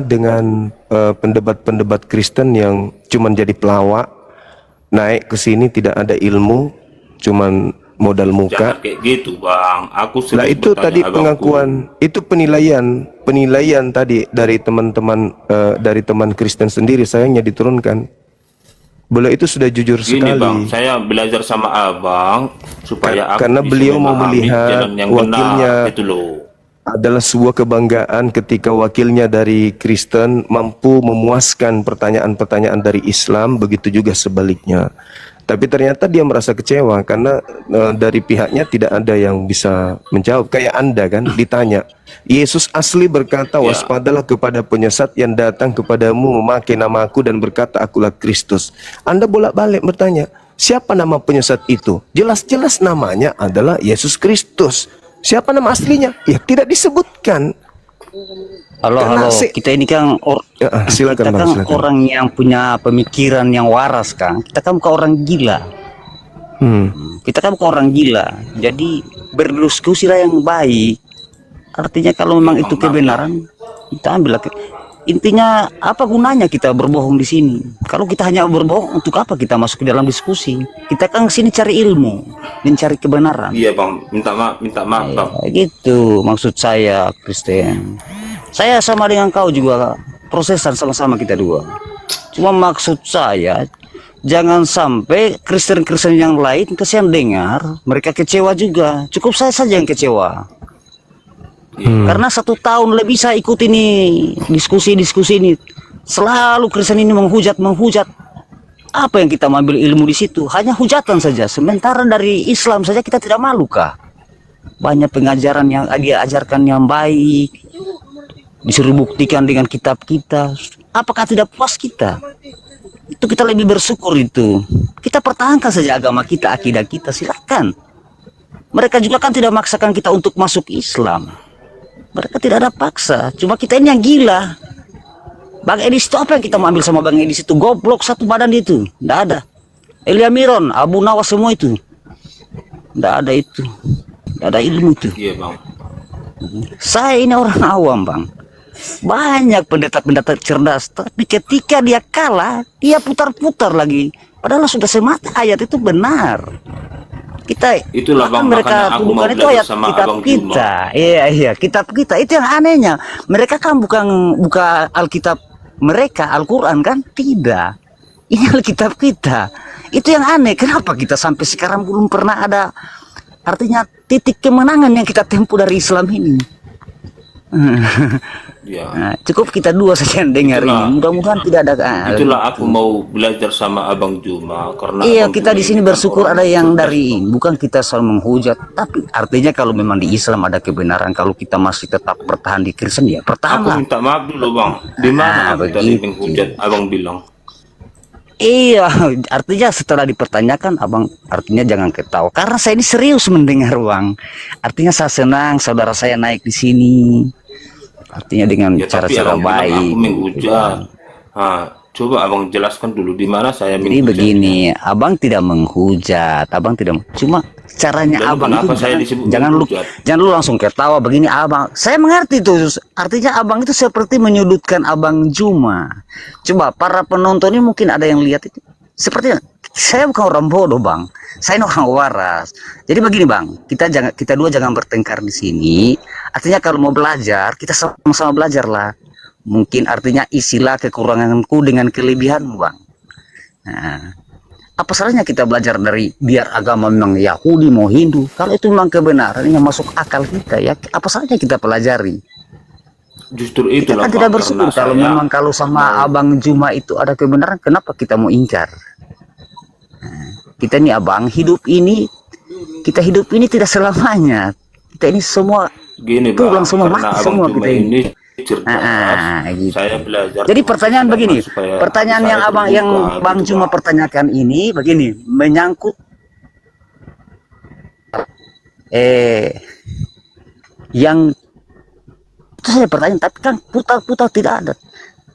dengan pendebat-pendebat Kristen yang cuman jadi pelawak, naik ke sini tidak ada ilmu, cuman modal muka. Jangan kayak gitu, Bang. Aku Lah serius itu bertanya, tadi abangku. pengakuan, itu penilaian tadi dari teman-teman dari teman Kristen sendiri, sayangnya diturunkan. Beliau itu sudah jujur Gini, sekali. Bang, saya belajar sama abang supaya aku Karena bisa beliau mau memahami melihat jalan yang wakilnya benar, gitu loh. adalah sebuah kebanggaan ketika wakilnya dari Kristen mampu memuaskan pertanyaan-pertanyaan dari Islam, begitu juga sebaliknya. Tapi ternyata dia merasa kecewa karena dari pihaknya tidak ada yang bisa menjawab. Kayak Anda kan ditanya, Yesus asli berkata, Ya, waspadalah kepada penyesat yang datang kepadamu memakai namaku dan berkata akulah Kristus. Anda bolak-balik bertanya, siapa nama penyesat itu? Jelas-jelas namanya adalah Yesus Kristus. Siapa nama aslinya? Ya tidak disebutkan. Halo, kita ini kan Silakan kita Bang, kan silakan. orang yang punya pemikiran yang waras, Kang. Kita kan bukan orang gila. Kita kan bukan orang gila. Jadi berdiskusilah yang baik. Artinya kalau memang itu kebenaran, kita ambil. Intinya apa gunanya kita berbohong di sini? Kalau kita hanya berbohong, untuk apa kita masuk ke dalam diskusi? Kita kan sini cari ilmu dan cari kebenaran. iya, Bang. Minta maaf, Bang. Gitu maksud saya, Kristen. Saya sama dengan kau juga prosesan sama-sama kita dua. Cuma maksud saya jangan sampai Kristen-Kristen yang lain kesian dengar mereka kecewa juga. Cukup saya saja yang kecewa. Karena 1 tahun lebih saya ikut ini diskusi-diskusi ini, selalu Kristen ini menghujat. Apa yang kita ambil ilmu di situ? Hanya hujatan saja. Sementara dari Islam saja kita tidak malu kah? Banyak pengajaran yang dia ajarkan yang baik, disuruh buktikan dengan kitab kita. Apakah tidak puas kita? Itu kita lebih bersyukur itu. Kita pertahankan saja agama kita, akidah kita, silakan. Mereka juga kan tidak memaksakan kita untuk masuk Islam. Mereka tidak ada paksa. Cuma kita ini yang gila. Bang Edis itu apa yang kita mau ambil sama Bang Edis itu? Goblok satu badan itu. Tidak ada. Elia Miron, Abu Nawas semua itu. Tidak ada itu. Tidak ada ilmu itu. Iya, Bang. Saya ini orang awam, Bang. Banyak pendeta-pendeta cerdas. Tapi ketika dia kalah, dia putar-putar lagi. Padahal sudah semata ayat itu benar. Kita Itulah, Bang, mereka makanya aku tuduhkan mau itu belajar ayat sama kitab Abang kita. Iya, kitab kita. Itu yang anehnya. Mereka kan buka Alkitab mereka, Al-Quran kan? Tidak. Ini Alkitab kita. Itu yang aneh. Kenapa kita sampai sekarang belum pernah ada artinya titik kemenangan yang kita tempuh dari Islam ini? Ya. Nah, cukup kita dua saja yang dengar ini. Mudah-mudahan tidak ada. Itulah aku mau belajar sama Abang Juma karena Iya, Abang kita Juma di sini ini kan bersyukur orang ada yang cerdas, dari Bang. bukan kita selalu menghujat, tapi artinya kalau memang di Islam ada kebenaran, kalau kita masih tetap bertahan di Kristen ya Aku pertahanlah. minta maaf dulu, Bang. Di mana aku tadi begitu. menghujat Abang bilang? Iya, artinya setelah dipertanyakan, abang artinya jangan ketawa karena saya ini serius mendengar, Bang. Artinya saya senang saudara saya naik di sini. Artinya dengan Ya, tapi cara-cara Abang bilang baik. aku menghujat. Coba Abang jelaskan dulu di mana saya Jadi menghujat. begini, abang tidak menghujat, abang tidak, cuma caranya Lalu abang kenapa itu saya disebut jangan menghujat? jangan lu langsung ketawa begini abang. Saya mengerti itu, artinya abang itu seperti menyudutkan Abang Juma. Coba para penonton ini mungkin ada yang lihat itu. Seperti saya bukan orang bodoh, Bang. Saya ini orang waras. Jadi begini, Bang, kita dua jangan bertengkar di sini. Artinya kalau mau belajar, kita sama-sama belajar lah. Mungkin artinya isilah kekuranganku dengan kelebihanmu, Bang. Nah, apa salahnya kita belajar dari biar agama memang Yahudi mau Hindu, kalau itu memang kebenaran yang masuk akal kita ya, apa salahnya kita pelajari. Justru Kita itulah, kan tidak Bang, bersyukur karena kalau saya memang kalau sama Abang Juma itu ada kebenaran, kenapa kita mau ingkar. Kita ini abang, kita hidup ini tidak selamanya. Kita ini semua gini, pulang Bang, semua, karena mati Abang semua Juma kita ini. ini cerdas. Gitu. Saya belajar. Jadi sama pertanyaan agama begini, supaya pertanyaan hati yang saya abang terbuka, yang Bang gitu, Juma Bang. pertanyakan ini begini, menyangkut yang itu saya pertanyaan, tapi kan putar-putar tidak ada.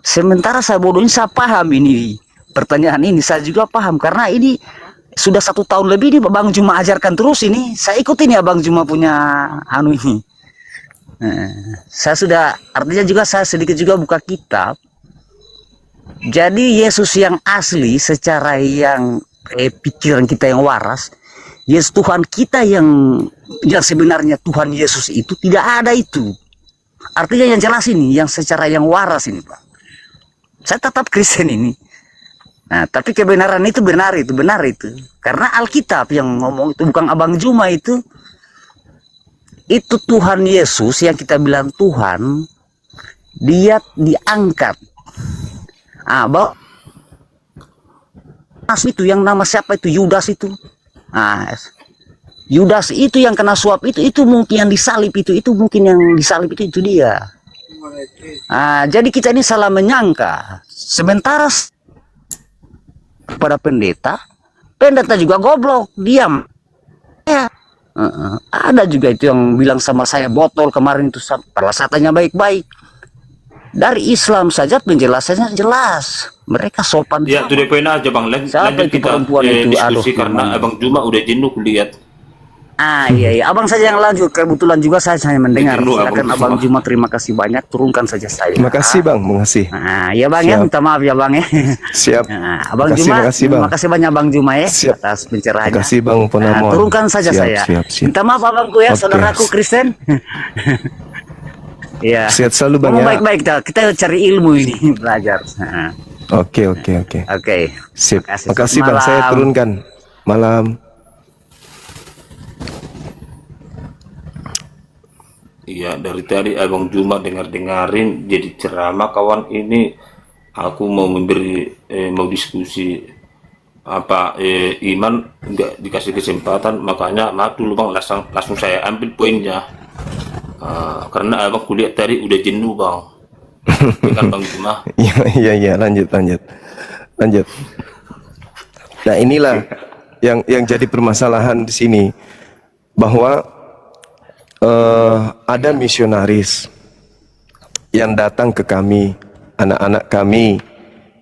Sementara saya bodoh ini saya paham ini pertanyaan ini, saya juga paham karena ini sudah 1 tahun lebih nih Bang Juma ajarkan terus ini. Saya ikutin ya Bang Juma punya anu ini. Saya sudah, artinya juga saya sedikit juga buka kitab. Jadi Yesus yang asli secara yang pikiran kita yang waras, Yesus Tuhan kita yang sebenarnya Tuhan Yesus itu tidak ada itu. Artinya yang jelas ini, yang secara yang waras ini, Pak. Saya tetap Kristen ini. Nah, tapi kebenaran itu benar itu. Karena Alkitab yang ngomong itu bukan Abang Juma itu. Itu Tuhan Yesus yang kita bilang Tuhan, dia diangkat. Bahwa itu yang nama siapa itu, Yudas itu. Yudas itu yang kena suap itu mungkin yang disalib itu mungkin yang disalib itu dia. Jadi kita ini salah menyangka. Sementara pada pendeta juga goblok, diam. Ya. Ada juga itu yang bilang sama saya botol kemarin itu, perlasatannya baik-baik. Dari Islam saja penjelasannya jelas, mereka sopan. Ya, itu poin aja Bang. Lanjut kita diskusi karena Abang Juma udah jenuh lihat. Iya, Abang saja yang lanjut. Kebetulan juga saya hanya mendengar. Silakan Abang Juma, terima kasih banyak. Turunkan saja saya. Terima kasih Bang, makasih. Ya Bang. Siap. Ya, minta maaf ya Bang ya. Siap. Abang Juma, terima kasih banyak Bang Juma ya. Siap. Atas pencerahannya. Terima kasih Bang Ponamon. Turunkan saja saya. Siap. Minta maaf Abangku ya, saudaraku Kristen. Ya. Sehat selalu Bang ya. Baik-baik, kita cari ilmu ini, belajar. Oke. Sip. Makasih Bang, saya turunkan. Malam. Iya, dari tadi Abang Juma dengarin jadi ceramah kawan ini. Aku mau mau diskusi iman, nggak dikasih kesempatan, makanya maaf dulu Bang, langsung saya ambil poinnya. Karena Abang kuliah tadi udah jenuh Bang. Kan Bang Juma. Iya, lanjut. Nah, inilah yang jadi permasalahan di sini, bahwa ada misionaris yang datang ke kami, anak-anak kami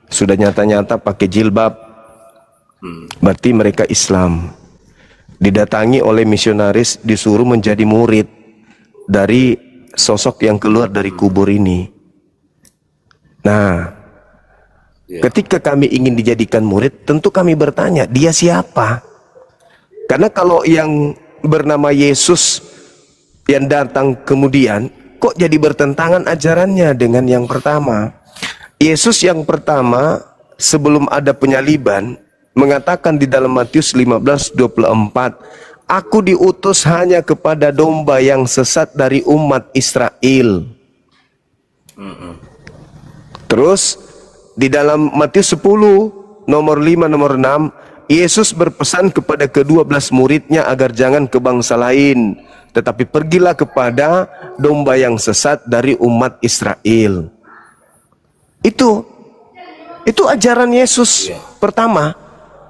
sudah nyata-nyata pakai jilbab, berarti mereka Islam. Didatangi oleh misionaris, disuruh menjadi murid dari sosok yang keluar dari kubur ini. Nah, ketika kami ingin dijadikan murid, tentu kami bertanya, dia siapa? Karena kalau yang bernama Yesus yang datang kemudian, kok jadi bertentangan ajarannya dengan yang pertama. Yesus yang pertama sebelum ada penyaliban mengatakan di dalam Matius 15:24, aku diutus hanya kepada domba yang sesat dari umat Israel. Terus di dalam Matius 10 nomor 5 nomor 6, Yesus berpesan kepada ke-12 muridnya agar jangan ke bangsa lain, tetapi pergilah kepada domba yang sesat dari umat Israel. Itu ajaran Yesus pertama.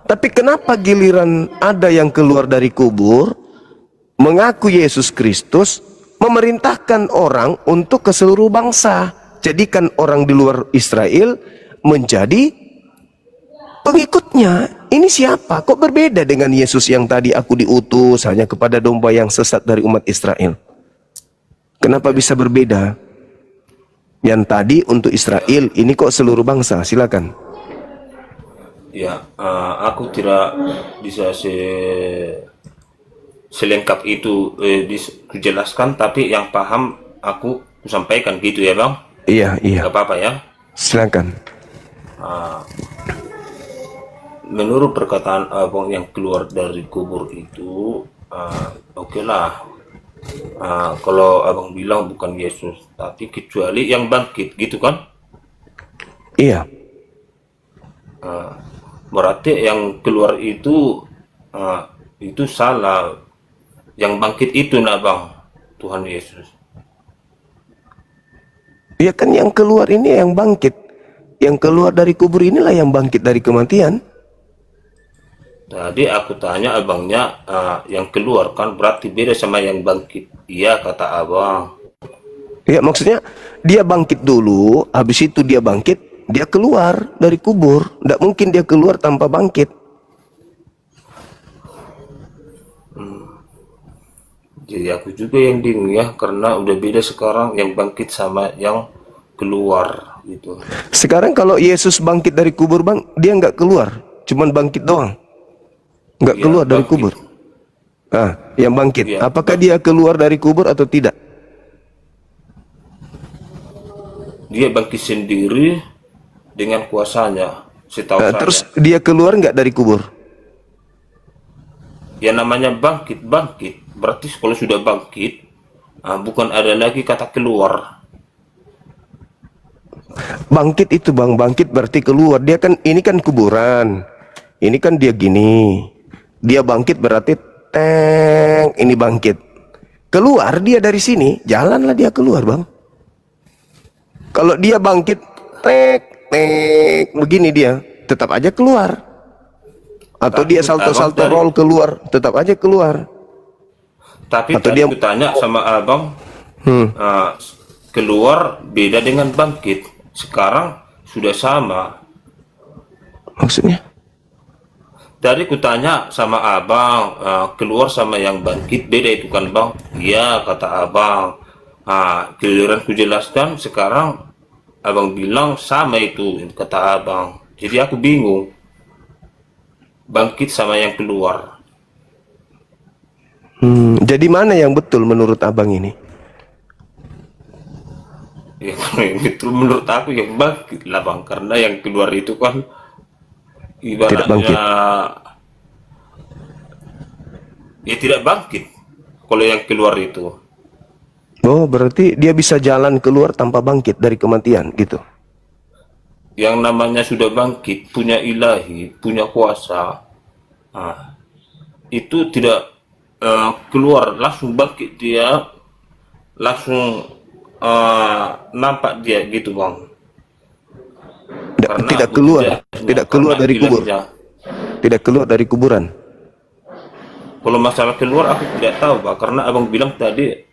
Tapi kenapa giliran ada yang keluar dari kubur mengaku Yesus Kristus, memerintahkan orang untuk ke seluruh bangsa, jadikan orang di luar Israel menjadi pengikutnya. Ini siapa? Kok berbeda dengan Yesus yang tadi aku diutus hanya kepada domba yang sesat dari umat Israel? Kenapa bisa berbeda? Yang tadi untuk Israel, ini kok seluruh bangsa? Silakan. Ya, aku tidak bisa selengkap itu dijelaskan, tapi yang paham aku sampaikan gitu ya Bang. Iya. Gak apa-apa ya. Silakan. Menurut perkataan Abang yang keluar dari kubur itu, oke lah. Kalau Abang bilang bukan Yesus, tapi kecuali yang bangkit, gitu kan? Iya. Berarti yang keluar itu salah. Yang bangkit itu nah Bang, Tuhan Yesus. Ya kan yang keluar ini yang bangkit. Yang keluar dari kubur inilah yang bangkit dari kematian. Tadi aku tanya abangnya, yang keluar kan berarti beda sama yang bangkit. Iya kata abang. Ya maksudnya dia bangkit dulu, habis itu dia bangkit, dia keluar dari kubur. Tidak mungkin dia keluar tanpa bangkit. Jadi aku juga yang bingung ya, karena udah beda sekarang yang bangkit sama yang keluar gitu. Sekarang kalau Yesus bangkit dari kubur bang, dia nggak keluar, cuman bangkit doang, nggak Iya, keluar dari bangkit. kubur. Ah, yang bangkit, Iya, apakah dia keluar dari kubur atau tidak? Dia bangkit sendiri dengan kuasanya, setahu saya. Terus dia keluar nggak dari kubur? Ya namanya bangkit, berarti kalau sudah bangkit, bukan ada lagi kata keluar. Bangkit itu bang, bangkit berarti keluar. Dia kan, ini kan kuburan, ini kan dia gini, dia bangkit berarti teng, ini bangkit. Keluar dia dari sini, jalanlah dia keluar bang. Kalau dia bangkit tek tek begini, dia tetap aja keluar. Atau dia salto-salto roll keluar, tetap aja keluar. Tapi Atau tadi dia aku tanya sama abang, keluar beda dengan bangkit. Sekarang sudah sama. maksudnya? Tadi aku tanya sama abang, keluar sama yang bangkit beda itu kan bang? Iya kata abang. Giliran ku jelaskan, sekarang abang bilang sama itu kata abang. Jadi aku bingung. Bangkit sama yang keluar. Jadi mana yang betul menurut abang ini? Ya, itu menurut aku yang bangkit lah bang, karena yang keluar itu kan Tidak bangkit. ibaratnya ya tidak bangkit kalau yang keluar itu. Oh, berarti dia bisa jalan keluar tanpa bangkit dari kematian gitu. Yang namanya sudah bangkit, punya ilahi, punya kuasa, itu tidak keluar langsung bangkit, dia langsung nampak dia gitu bang. Karena Tidak aku keluar, tidak- tidak keluar karena dari kubur, ilahnya. tidak keluar dari kuburan. Kalau masalah keluar aku tidak tahu Pak, karena abang bilang tadi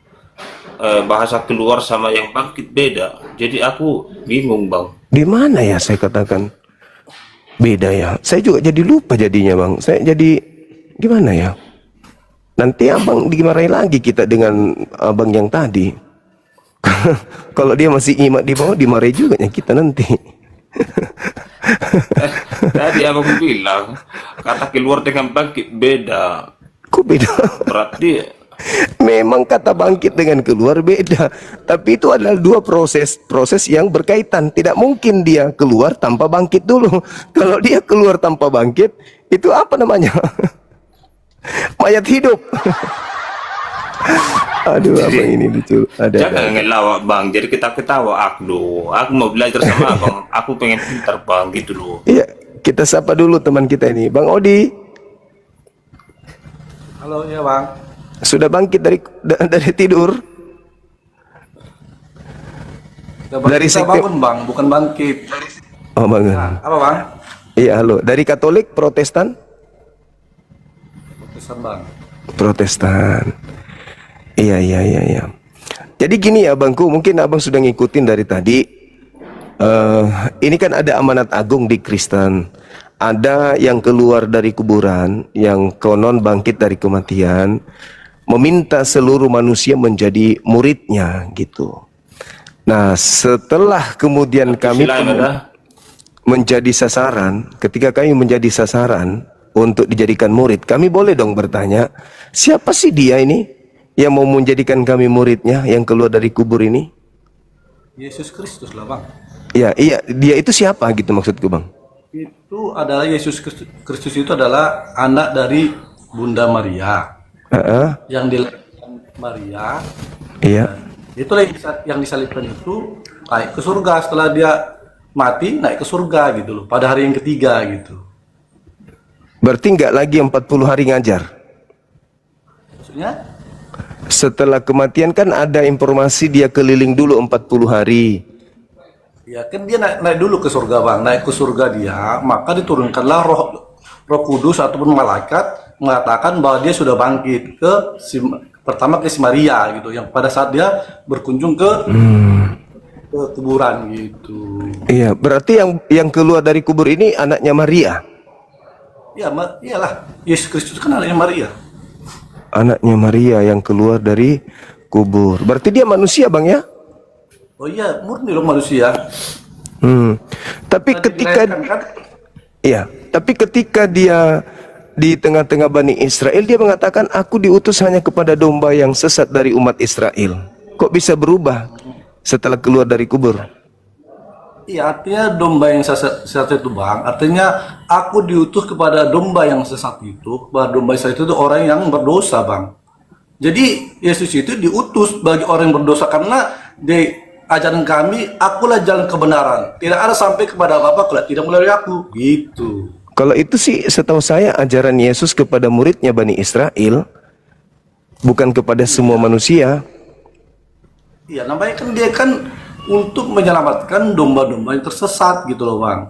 bahasa keluar sama yang bangkit beda. Jadi aku bingung bang. Di mana ya saya katakan beda ya? Saya juga jadi lupa jadinya bang. Saya jadi gimana ya? Nanti abang dimarahi lagi kita dengan abang yang tadi. Kalau dia masih nyimak di bawah, dimarahi juga ya kita nanti. Tadi abang bilang kata keluar dengan bangkit beda. Kok beda? Berarti Memang kata bangkit dengan keluar beda, tapi itu adalah dua proses yang berkaitan. Tidak mungkin dia keluar tanpa bangkit dulu. Kalau dia keluar tanpa bangkit, itu apa namanya? Mayat hidup. Aduh, apa ini lucu. jangan ngelawak bang. Jadi kita ketawa aku mau belajar sama abang. Aku pengen pintar bang gitu loh. Iya, kita sapa dulu teman kita ini, Bang Odi. Halo ya bang. Sudah bangkit dari tidur? Dari Kita sekte- bangun bang, bukan bangkit. Oh, bangun. Apa bang? Iya, halo. Dari Katolik, Protestan? Pesan bang. Protestan. Iya. Jadi gini ya bangku, mungkin abang sudah ngikutin dari tadi. Ini kan ada amanat agung di Kristen. Ada yang keluar dari kuburan, yang konon bangkit dari kematian, meminta seluruh manusia menjadi muridnya gitu. Nah, setelah kemudian kami Silakan ada. menjadi sasaran, ketika kami menjadi sasaran untuk dijadikan murid, kami boleh dong bertanya, siapa sih dia ini yang mau menjadikan kami muridnya, yang keluar dari kubur ini? Yesus Kristus lah bang. Iya, dia itu siapa gitu maksudku bang? Itu adalah Yesus Kristus itu adalah anak dari Bunda Maria yang dilahirkan Maria. Iya. Itulah yang disalibkan itu naik ke surga setelah dia mati, naik ke surga gitu loh. Pada hari yang ketiga gitu. Berarti nggak lagi 40 hari ngajar. Maksudnya? Setelah kematian kan ada informasi dia keliling dulu 40 hari. Ya kan dia naik dulu ke surga bang, naik ke surga dia, maka diturunkanlah Roh Kudus ataupun malaikat mengatakan bahwa dia sudah bangkit pertama ke si Maria gitu, yang pada saat dia berkunjung ke kuburan gitu. Iya, berarti yang keluar dari kubur ini anaknya Maria. Ya, iyalah Yesus Kristus kan anaknya Maria. anaknya Maria yang keluar dari kubur. Berarti dia manusia, Bang ya? Oh iya, murni loh manusia. Tapi Tadi ketika dilahirkan, kan? iya, tapi ketika dia di tengah-tengah Bani Israel, dia mengatakan, aku diutus hanya kepada domba yang sesat dari umat Israel. Kok bisa berubah setelah keluar dari kubur? Iya, artinya domba yang sesat itu, Bang. Artinya aku diutus kepada domba yang sesat itu. Kepada domba sesat itu orang yang berdosa, Bang. Jadi Yesus itu diutus bagi orang yang berdosa, karena di ajaran kami, akulah jalan kebenaran. Tidak ada sampai kepada Bapa kalau tidak melalui aku. Gitu. Kalau itu sih setahu saya ajaran Yesus kepada muridnya Bani Israel, bukan kepada semua manusia. Iya, namanya kan dia kan untuk menyelamatkan domba-domba yang tersesat gitu loh, Bang.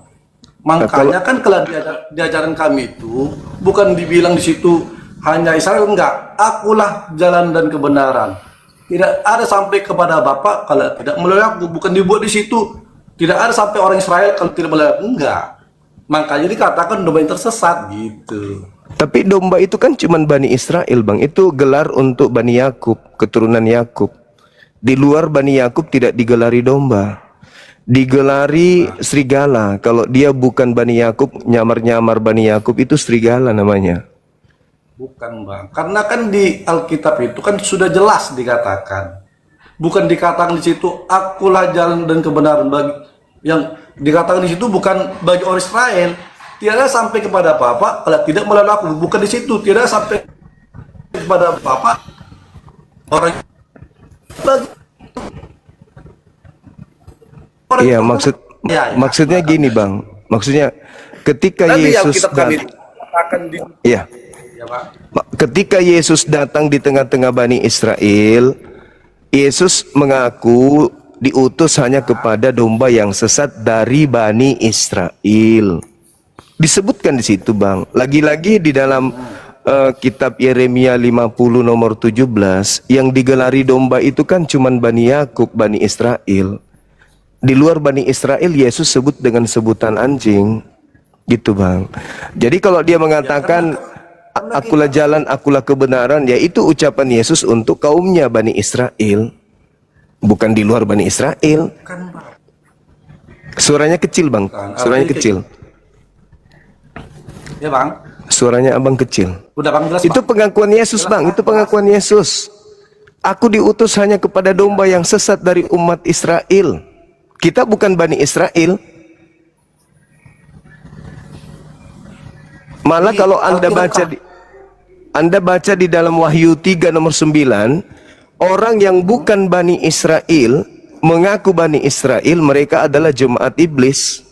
Makanya kan kalau di ajaran kami itu bukan dibilang di situ hanya Israel, enggak. Akulah jalan dan kebenaran. Tidak ada sampai kepada Bapa kalau tidak melalui aku. Bukan dibuat di situ. Tidak ada sampai orang Israel kalau tidak melalui aku. Enggak. Makanya dikatakan domba yang tersesat gitu. Tapi domba itu kan cuman Bani Israel, Bang. Itu gelar untuk Bani Yakub, keturunan Yakub. Di luar Bani Yakub tidak digelari domba, digelari serigala. Kalau dia bukan Bani Yakub, nyamar-nyamar Bani Yakub, itu serigala namanya. Bukan, Bang. Karena kan di Alkitab itu kan sudah jelas dikatakan. Bukan dikatakan di situ akulah jalan dan kebenaran. Bagi yang dikatakan di situ bukan bagi orang Israel. Tidak sampai kepada Bapa kalau tidak melalui aku. Bukan di situ. Tidak sampai kepada Bapa orang. Iya, maksudnya gini, Bang. Maksudnya ketika Yesus iya. Ketika Yesus datang di tengah-tengah Bani Israel, Yesus mengaku diutus hanya kepada domba yang sesat dari Bani Israel. Disebutkan di situ, Bang. Lagi-lagi di dalam kitab Yeremia 50 nomor 17, yang digelari domba itu kan cuman Bani Yakub, Bani Israel. Di luar Bani Israel, Yesus sebut dengan sebutan anjing. Gitu, Bang. Jadi kalau dia mengatakan akulah jalan, akulah kebenaran, ya itu ucapan Yesus untuk kaumnya Bani Israel, bukan di luar Bani Israel. Suaranya kecil, Bang. Suaranya kecil. Ya, Bang. Suaranya abang kecil. Udah, Bang, jelas, itu Bang. pengakuan Yesus, Bang. Itu pengakuan Yesus. Aku diutus hanya kepada domba yang sesat dari umat Israel. Kita bukan Bani Israel. Malah kalau Anda baca di dalam Wahyu 3 nomor 9, orang yang bukan Bani Israel mengaku Bani Israel, mereka adalah jemaat iblis.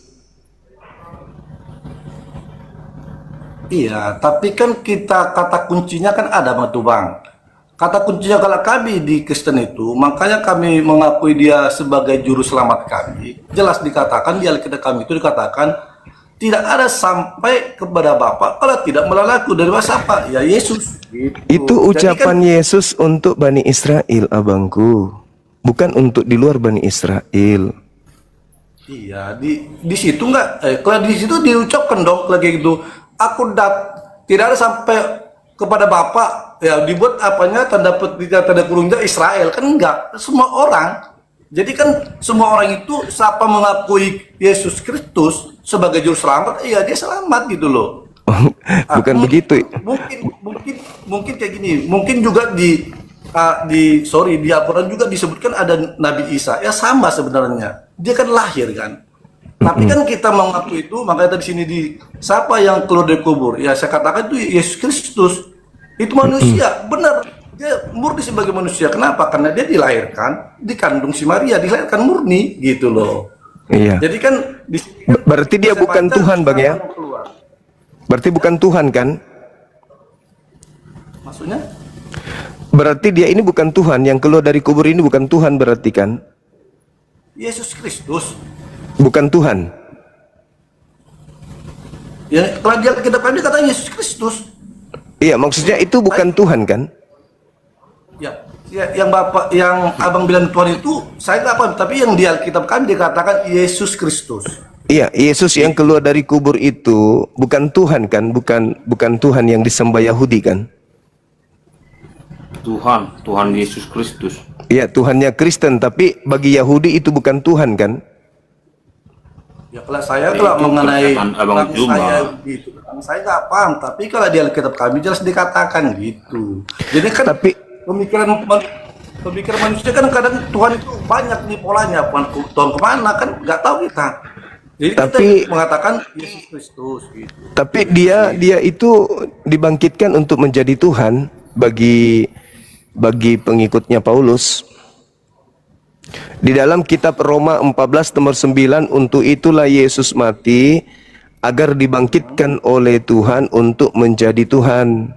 Iya, tapi kan kita kata kuncinya kan ada, Bang. Kata kuncinya kalau kami di Kristen itu, makanya kami mengakui dia sebagai juru selamat kami. Jelas dikatakan di Alkitab kami itu dikatakan tidak ada sampai kepada Bapa kalau tidak melalui aku. Dari siapa? Ya Yesus. Gitu. Itu ucapan Yesus untuk Bani Israel, abangku. Bukan untuk di luar Bani Israel. Iya, di situ enggak. Kalau di situ diucapkan dong lagi gitu. Aku tidak ada sampai kepada Bapa, ya dibuat apanya tanda kurungnya Israel, kan enggak, semua orang. Jadi kan semua orang itu siapa mengakui Yesus Kristus sebagai juru selamat, iya dia selamat gitu loh. Bukan begitu. Mungkin kayak gini, mungkin juga di Al-Quran juga disebutkan ada Nabi Isa, ya sama sebenarnya, dia kan lahir kan. Tapi kan kita mengaku itu, makanya di sini siapa yang keluar dari kubur? Ya saya katakan itu Yesus Kristus. Itu manusia, benar. Dia murni sebagai manusia. Kenapa? Karena dia dilahirkan di kandung si Maria, dilahirkan murni gitu loh. Iya. Jadi kan berarti dia bukan Tuhan, Bang ya? Berarti bukan Tuhan kan? Maksudnya? Berarti dia ini bukan Tuhan, yang keluar dari kubur ini bukan Tuhan berarti kan? Yesus Kristus. Bukan Tuhan. Ya, kalau kita katanya Yesus Kristus. Iya, maksudnya itu bukan Tuhan kan? Ya, yang abang bilang Tuhan itu saya nggak paham. Tapi yang di Alkitab kan dikatakan Yesus Kristus. Iya, Yesus yang keluar dari kubur itu bukan Tuhan kan? Bukan Tuhan yang disembah Yahudi kan? Tuhan Yesus Kristus. Ya, Tuhannya Kristen, tapi bagi Yahudi itu bukan Tuhan kan? Ya kalau saya Ya, itu mengenai perkataan Abang bang Juma. saya gitu, bang saya nggak paham. Tapi kalau di Alkitab kami jelas dikatakan gitu. Jadi kan Tapi pemikiran manusia kan kadang Tuhan itu banyak nih polanya. Tuhan kemana kan nggak tahu kita. Jadi kita mengatakan Yesus Kristus gitu. Tapi dia itu dibangkitkan untuk menjadi Tuhan bagi pengikutnya Paulus. Di dalam kitab Roma 14 nomor 9, untuk itulah Yesus mati agar dibangkitkan oleh Tuhan untuk menjadi Tuhan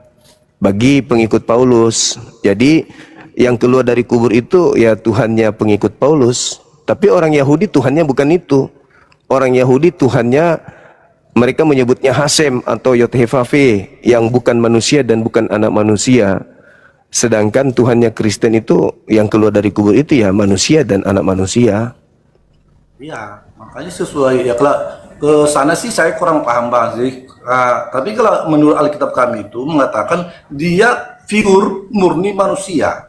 bagi pengikut Paulus. Jadi yang keluar dari kubur itu ya Tuhannya pengikut Paulus. Tapi orang Yahudi Tuhannya bukan itu. Orang Yahudi Tuhannya, mereka menyebutnya Hasem atau Yod-Heh-Vav-He, yang bukan manusia dan bukan anak manusia. Sedangkan Tuhannya Kristen itu yang keluar dari kubur itu ya manusia dan anak manusia. Iya, makanya sesuai ya kalau ke sana sih saya kurang paham Bang sih. Tapi kalau menurut Alkitab kami itu mengatakan dia figur murni manusia.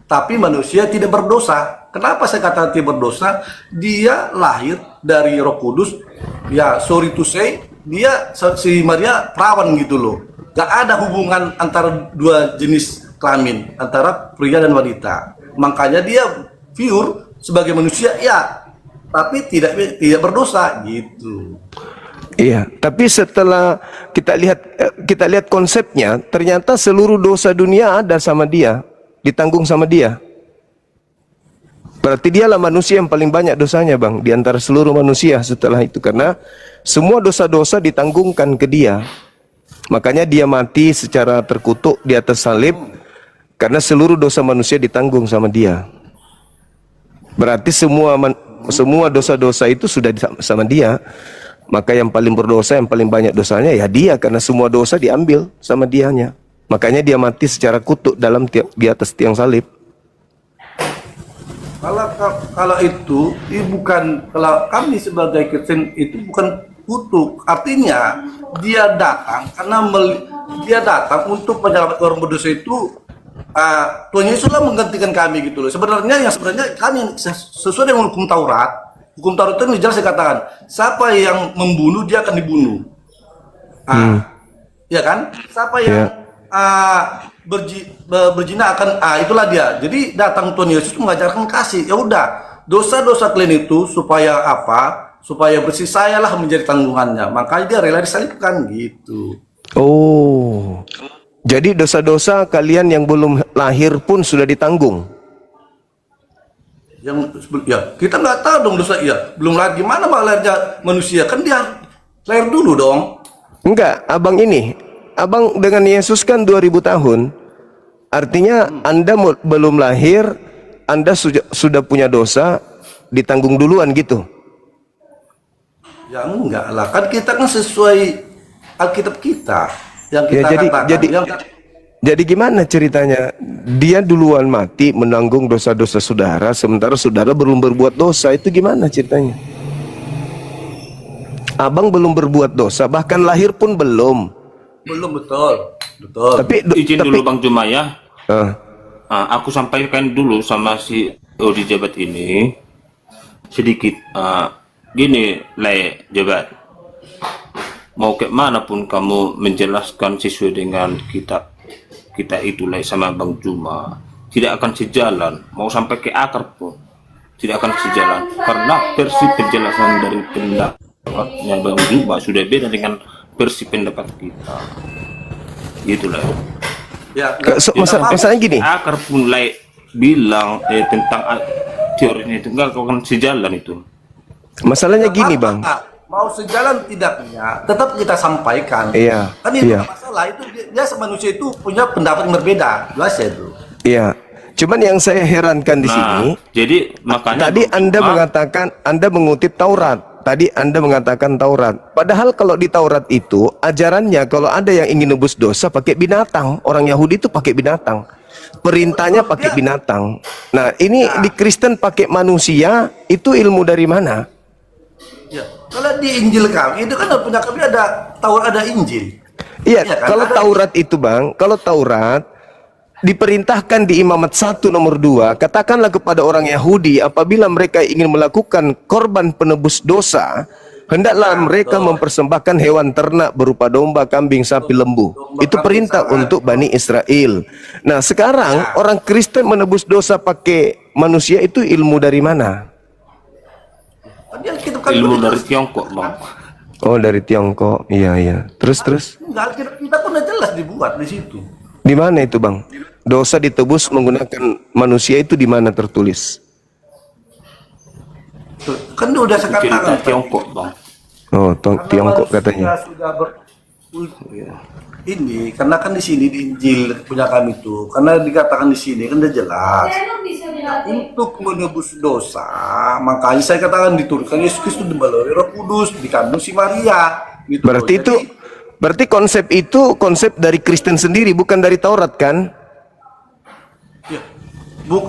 Tapi manusia tidak berdosa. Kenapa saya katakan tidak berdosa? Dia lahir dari Roh Kudus. Ya, sorry to say, dia si Maria perawan gitu loh. Gak ada hubungan antara dua jenis kelamin, antara pria dan wanita. Makanya dia pure sebagai manusia ya, tapi tidak berdosa gitu. Iya, tapi setelah kita lihat konsepnya, ternyata seluruh dosa dunia ada sama dia, ditanggung sama dia. Berarti dialah manusia yang paling banyak dosanya, Bang, di antara seluruh manusia setelah itu, karena semua dosa-dosa ditanggungkan ke dia. Makanya dia mati secara terkutuk di atas salib, karena seluruh dosa manusia ditanggung sama dia. Berarti semua dosa-dosa itu sudah sama dia. Maka yang paling berdosa, yang paling banyak dosanya ya dia, karena semua dosa diambil sama dianya. Makanya dia mati secara kutuk di atas tiang salib. Kalau itu bukan, kalau kami sebagai Kristen itu bukan kutuk. Artinya dia datang dia datang untuk menyelamatkan orang berdosa itu. Tuhan Yesuslah menggantikan kami gitu loh. Sebenarnya kami sesuai dengan hukum Taurat. Hukum Taurat itu jelas dikatakan siapa yang membunuh dia akan dibunuh. Ya kan? Siapa yang berzina akan itulah dia. Jadi datang Tuhan Yesus mengajarkan kasih. Ya udah, dosa-dosa kalian itu supaya apa? Supaya bersih, sayalah menjadi tanggungannya. Makanya dia rela disalibkan gitu. Oh. Jadi dosa-dosa kalian yang belum lahir pun sudah ditanggung. Ya kita nggak tahu dong dosa belum lahir gimana lahirnya manusia, kan dia lahir dulu dong. Enggak, abang dengan Yesus kan 2000 tahun. Artinya Anda belum lahir, Anda sudah punya dosa, ditanggung duluan gitu. Ya enggak lah, kan kita kan sesuai Alkitab kita yang kita katakan. Jadi gimana ceritanya? Dia duluan mati menanggung dosa-dosa saudara, sementara saudara belum berbuat dosa. Itu gimana ceritanya? Abang belum berbuat dosa, bahkan lahir pun belum. Belum, betul. Izin dulu Bang Juma ya. Aku sampaikan dulu sama si Odi Jabat ini sedikit. Gini, Lai Jabat. Mau ke mana pun kamu menjelaskan sesuai dengan kitab kita itu Lai sama Bang Juma, tidak akan sejalan. Mau sampai ke akar pun tidak akan sejalan, karena versi penjelasan dari pendapatnya Bang Juma sudah beda dengan versi pendapat kita. Gitulah. Ya, masalahnya gini. Akar pun Lai bilang tentang teorinya itu enggak akan sejalan itu. Masalahnya gini, Bang. Mau sejalan tidaknya, tetap kita sampaikan. Iya. Kan itu masalah itu dia manusia itu punya pendapat yang berbeda, jelas ya itu. Iya. Cuman yang saya herankan di sini, jadi makanya tadi Anda mengatakan Anda mengutip Taurat. Tadi Anda mengatakan Taurat. Padahal kalau di Taurat itu ajarannya kalau ada yang ingin nebus dosa pakai binatang. Orang Yahudi itu pakai binatang. Perintahnya pakai binatang. Nah, ini di Kristen pakai manusia, itu ilmu dari mana? Ya, kalau di Injil kami itu kan punya kami ada Taurat, ada Injil. Iya, ya kan? kalau Taurat itu Bang, kalau Taurat diperintahkan di Imamat 1 nomor 2, katakanlah kepada orang Yahudi apabila mereka ingin melakukan korban penebus dosa, hendaklah mereka mempersembahkan hewan ternak berupa domba, kambing, sapi, lembu. Itu perintah untuk Bani Israel. Nah, sekarang orang Kristen menebus dosa pakai manusia itu ilmu dari mana? Ilmu dari Tiongkok, Bang. Oh, dari Tiongkok. Iya. Terus. Enggak, kita pun udah jelas dibuat di situ. Di mana itu, Bang? Dosa ditebus menggunakan manusia itu di mana tertulis? Kan udah saya Cerita katakan. Tiongkok, Bang. Oh, Tiongkok katanya. Sudah ini karena kan di sini di Injil punya kami itu, karena dikatakan di sini kan udah jelas untuk menebus dosa, makanya saya katakan diturunkan Yesus Kristus melalui Roh Kudus dikandung si Maria. Gitu. Berarti konsep itu konsep dari Kristen sendiri, bukan dari Taurat kan?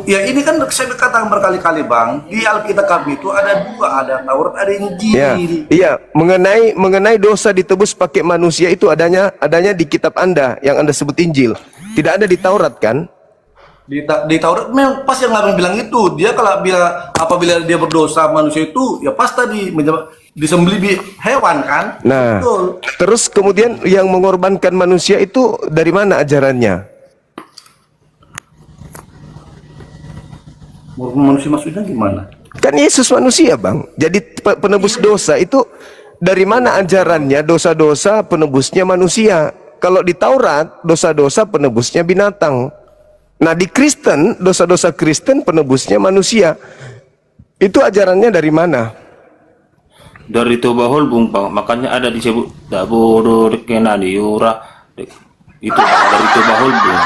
Ya ini kan saya katakan berkali-kali, Bang, di Alkitab kami itu ada dua, ada Taurat, ada Injil. Iya, mengenai dosa ditebus pakai manusia itu adanya di kitab Anda yang Anda sebut Injil. Tidak ada di Taurat kan? Di Taurat memang pas yang Nabi bilang itu, dia kalau apabila dia berdosa manusia itu ya pas tadi disembelih hewan kan? Nah, betul. Terus kemudian yang mengorbankan manusia itu dari mana ajarannya? Manusia maksudnya gimana? Kan Yesus manusia, Bang. Jadi penebus dosa itu dari mana ajarannya? Dosa-dosa penebusnya manusia. Kalau di Taurat, dosa-dosa penebusnya binatang. Nah, di Kristen, dosa-dosa Kristen penebusnya manusia. Itu ajarannya dari mana? Dari Tobahol, Bung, Bang. Makanya ada disebut Daboro Rekenani Yura. Itu Bang, dari Tobahol, Bung.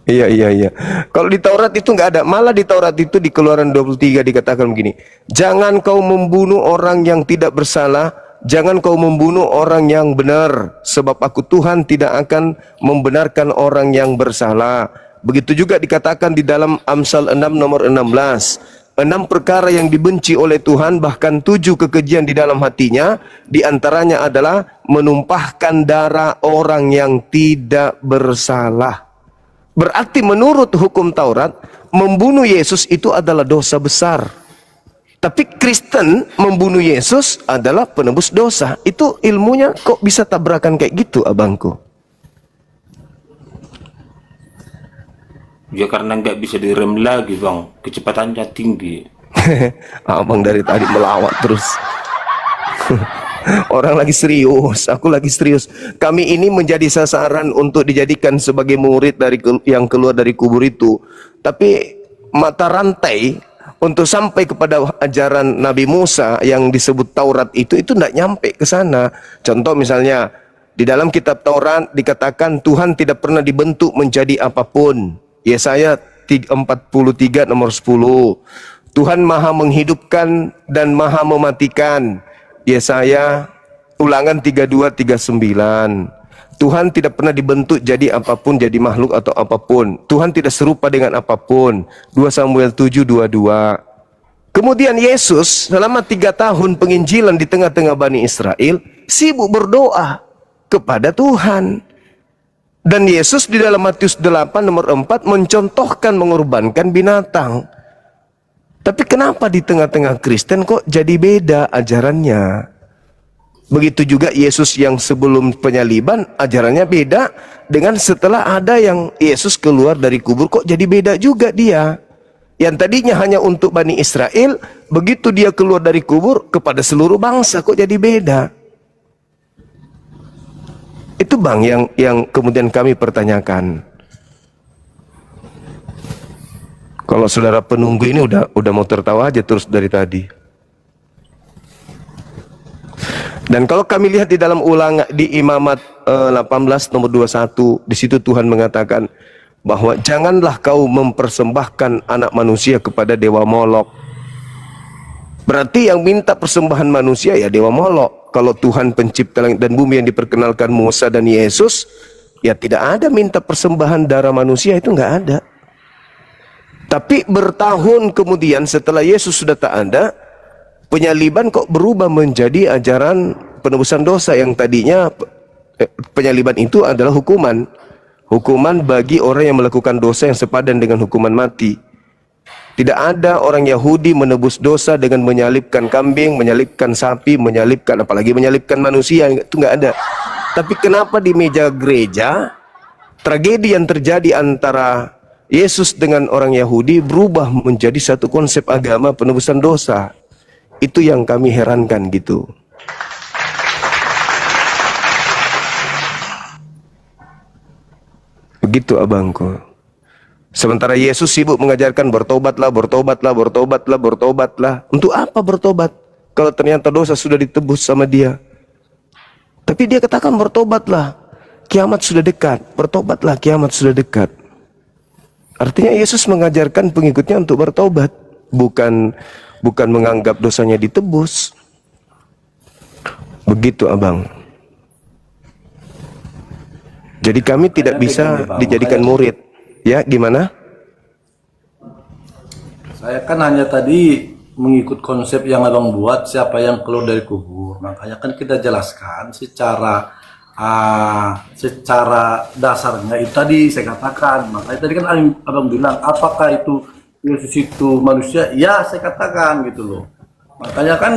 Iya. Kalau di Taurat itu nggak ada. Malah di Taurat itu di Keluaran 23 dikatakan begini. Jangan kau membunuh orang yang tidak bersalah. Jangan kau membunuh orang yang benar. Sebab aku Tuhan tidak akan membenarkan orang yang bersalah. Begitu juga dikatakan di dalam Amsal 6 nomor 16. 6 perkara yang dibenci oleh Tuhan, bahkan 7 kekejian di dalam hatinya, di antaranya adalah menumpahkan darah orang yang tidak bersalah. Berarti menurut hukum Taurat, membunuh Yesus itu adalah dosa besar. Tapi Kristen membunuh Yesus adalah penebus dosa. Itu ilmunya kok bisa tabrakan kayak gitu, abangku? Ya karena nggak bisa direm lagi, Bang. Kecepatannya tinggi. Abang dari tadi melawak terus. Orang lagi serius, aku lagi serius. Kami ini menjadi sasaran untuk dijadikan sebagai murid dari yang keluar dari kubur itu. Tapi mata rantai untuk sampai kepada ajaran Nabi Musa yang disebut Taurat itu tidak nyampe ke sana. Contoh misalnya di dalam kitab Taurat dikatakan Tuhan tidak pernah dibentuk menjadi apapun. Yesaya 43 nomor 10. Tuhan maha menghidupkan dan maha mematikan. Yesaya Ulangan 32:39. Tuhan tidak pernah dibentuk jadi apapun, jadi makhluk atau apapun. Tuhan tidak serupa dengan apapun. 2 Samuel 7:22. Kemudian Yesus selama 3 tahun penginjilan di tengah-tengah Bani Israel sibuk berdoa kepada Tuhan. Dan Yesus di dalam Matius 8 nomor 4 mencontohkan mengorbankan binatang. Tapi kenapa di tengah-tengah Kristen kok jadi beda ajarannya? Begitu juga Yesus yang sebelum penyaliban ajarannya beda dengan setelah ada yang Yesus keluar dari kubur, kok jadi beda juga dia. Yang tadinya hanya untuk Bani Israel, begitu dia keluar dari kubur kepada seluruh bangsa, kok jadi beda. Itu Bang yang kemudian kami pertanyakan. Kalau saudara penunggu ini udah mau tertawa aja terus dari tadi. Dan kalau kami lihat di dalam Ulangan di Imamat 18 nomor 21, di situ Tuhan mengatakan bahwa janganlah kau mempersembahkan anak manusia kepada dewa Molok. Berarti yang minta persembahan manusia ya dewa Molok. Kalau Tuhan pencipta langit dan bumi yang diperkenalkan Musa dan Yesus, ya tidak ada minta persembahan darah manusia, itu nggak ada. Tapi bertahun kemudian setelah Yesus sudah tak ada, penyaliban kok berubah menjadi ajaran penebusan dosa yang tadinya penyaliban itu adalah hukuman. Hukuman bagi orang yang melakukan dosa yang sepadan dengan hukuman mati. Tidak ada orang Yahudi menebus dosa dengan menyalibkan kambing, menyalibkan sapi, menyalibkan, apalagi menyalibkan manusia. Itu nggak ada. Tapi kenapa di meja gereja tragedi yang terjadi antara Yesus dengan orang Yahudi berubah menjadi satu konsep agama penebusan dosa? Itu yang kami herankan gitu. Begitu abangku. Sementara Yesus sibuk mengajarkan bertobatlah, bertobatlah, bertobatlah, bertobatlah. Untuk apa bertobat kalau ternyata dosa sudah ditebus sama dia? Tapi dia katakan bertobatlah, kiamat sudah dekat. Bertobatlah, kiamat sudah dekat. Artinya Yesus mengajarkan pengikutnya untuk bertobat, bukan menganggap dosanya ditebus. Begitu abang. Jadi kami tidak bisa dijadikan murid. Ya, gimana? Saya kan hanya tadi mengikut konsep yang abang buat, siapa yang keluar dari kubur. Makanya kan kita jelaskan secara dasarnya itu tadi saya katakan. Makanya tadi kan abang bilang, apakah itu Yesus itu manusia? Ya, saya katakan gitu loh. Makanya kan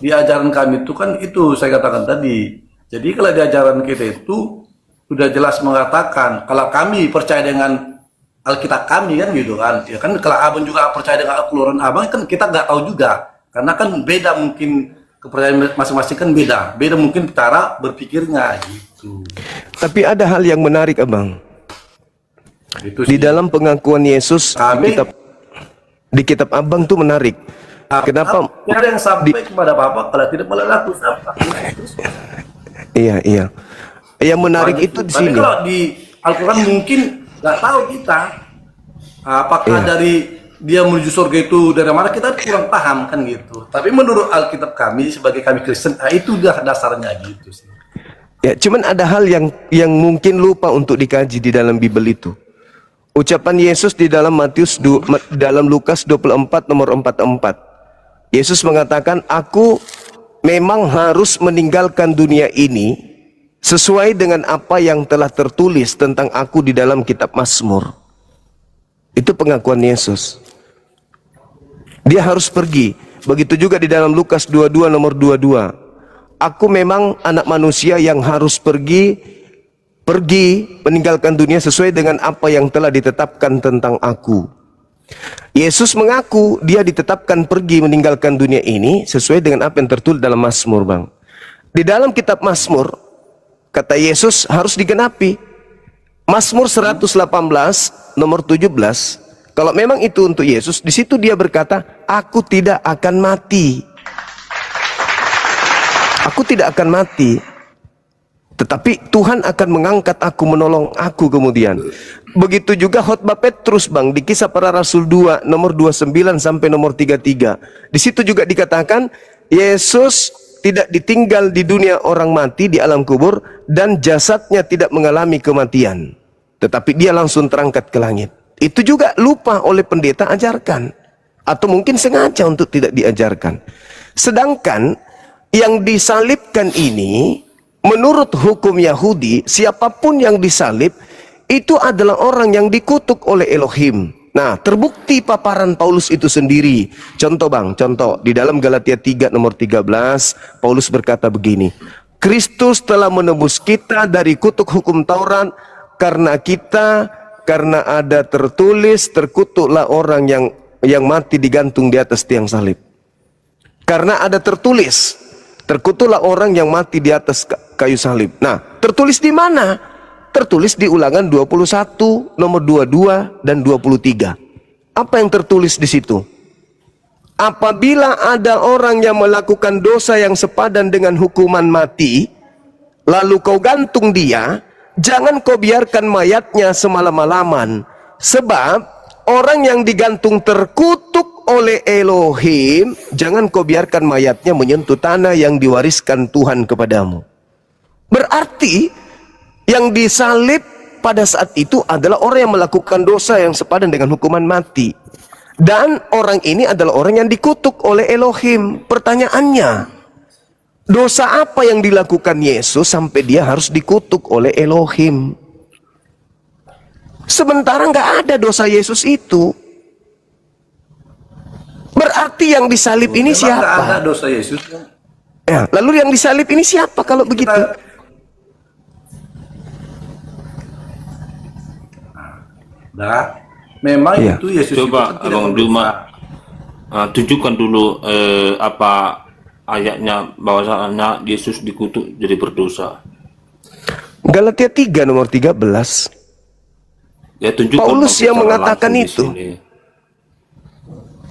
di ajaran kami itu kan itu saya katakan tadi. Jadi kalau di ajaran kita itu sudah jelas mengatakan kalau kami percaya dengan Alkitab kami kan gitu kan. Ya kan kalau abang juga percaya dengan keluaran abang kan kita nggak tahu juga. Karena kan beda mungkin kepercayaan masing-masing kan beda mungkin cara berpikirnya gitu. Tapi ada hal yang menarik abang. Itu di dalam pengakuan Yesus di kitab abang tuh menarik. Kenapa? Ada yang sampai kepada Bapak kalau tidak melakukan apa? Iya. Yang menarik itu di sini. Kalau di Al-Quran mungkin nggak tahu kita apakah dari dia menuju surga itu dari mana, kita kurang paham kan gitu. Tapi menurut Alkitab kami sebagai kami Kristen, itu udah dasarnya gitu sih. Ya, cuman ada hal yang mungkin lupa untuk dikaji di dalam Bible itu. Ucapan Yesus di dalam dalam Lukas 24 nomor 44. Yesus mengatakan, aku memang harus meninggalkan dunia ini sesuai dengan apa yang telah tertulis tentang aku di dalam kitab Mazmur. Itu pengakuan Yesus. Dia harus pergi. Begitu juga di dalam Lukas 22 nomor 22. Aku memang anak manusia yang harus pergi meninggalkan dunia sesuai dengan apa yang telah ditetapkan tentang aku. Yesus mengaku dia ditetapkan pergi meninggalkan dunia ini sesuai dengan apa yang tertulis dalam Mazmur, Bang. Di dalam kitab Mazmur, kata Yesus harus digenapi. Mazmur 118 nomor 17. Kalau memang itu untuk Yesus, di situ dia berkata, aku tidak akan mati. Aku tidak akan mati. Tetapi Tuhan akan mengangkat aku, menolong aku kemudian. Begitu juga khotbah Petrus, Bang, di Kisah Para Rasul 2 nomor 29 sampai nomor 33. Di situ juga dikatakan Yesus tidak ditinggal di dunia orang mati di alam kubur dan jasadnya tidak mengalami kematian. Tetapi dia langsung terangkat ke langit. Itu juga lupa oleh pendeta ajarkan. Atau mungkin sengaja untuk tidak diajarkan. Sedangkan yang disalibkan ini, menurut hukum Yahudi, siapapun yang disalib, itu adalah orang yang dikutuk oleh Elohim. Nah, terbukti paparan Paulus itu sendiri. Contoh, Bang, contoh. Di dalam Galatia 3 nomor 13, Paulus berkata begini. Kristus telah menebus kita dari kutuk hukum Taurat, karena ada tertulis, terkutuklah orang yang mati digantung di atas tiang salib. Karena ada tertulis, terkutuklah orang yang mati di atas kayu salib. Nah, tertulis di mana? Tertulis di Ulangan 21 nomor 22 dan 23. Apa yang tertulis di situ? Apabila ada orang yang melakukan dosa yang sepadan dengan hukuman mati, lalu kau gantung dia, jangan kau biarkan mayatnya semalam-malaman. Sebab orang yang digantung terkutuk oleh Elohim, jangan kau biarkan mayatnya menyentuh tanah yang diwariskan Tuhan kepadamu. Berarti yang disalib pada saat itu adalah orang yang melakukan dosa yang sepadan dengan hukuman mati. Dan orang ini adalah orang yang dikutuk oleh Elohim. Pertanyaannya, Dosa apa yang dilakukan Yesus sampai dia harus dikutuk oleh Elohim? Sementara nggak ada dosa Yesus itu. Berarti yang disalib ini Memang siapa? nggak ada dosa Yesus. Ya, lalu yang disalib ini siapa kalau begitu? Nah, memang Iya. itu Yesus Coba itu tidak Abang berdosa. Duma tunjukkan dulu apa ayatnya bahwasanya Yesus dikutuk jadi berdosa. Galatia 3 nomor 13. Ya tunjukkan Paulus Bang, yang secara mengatakan langsung di itu. sini.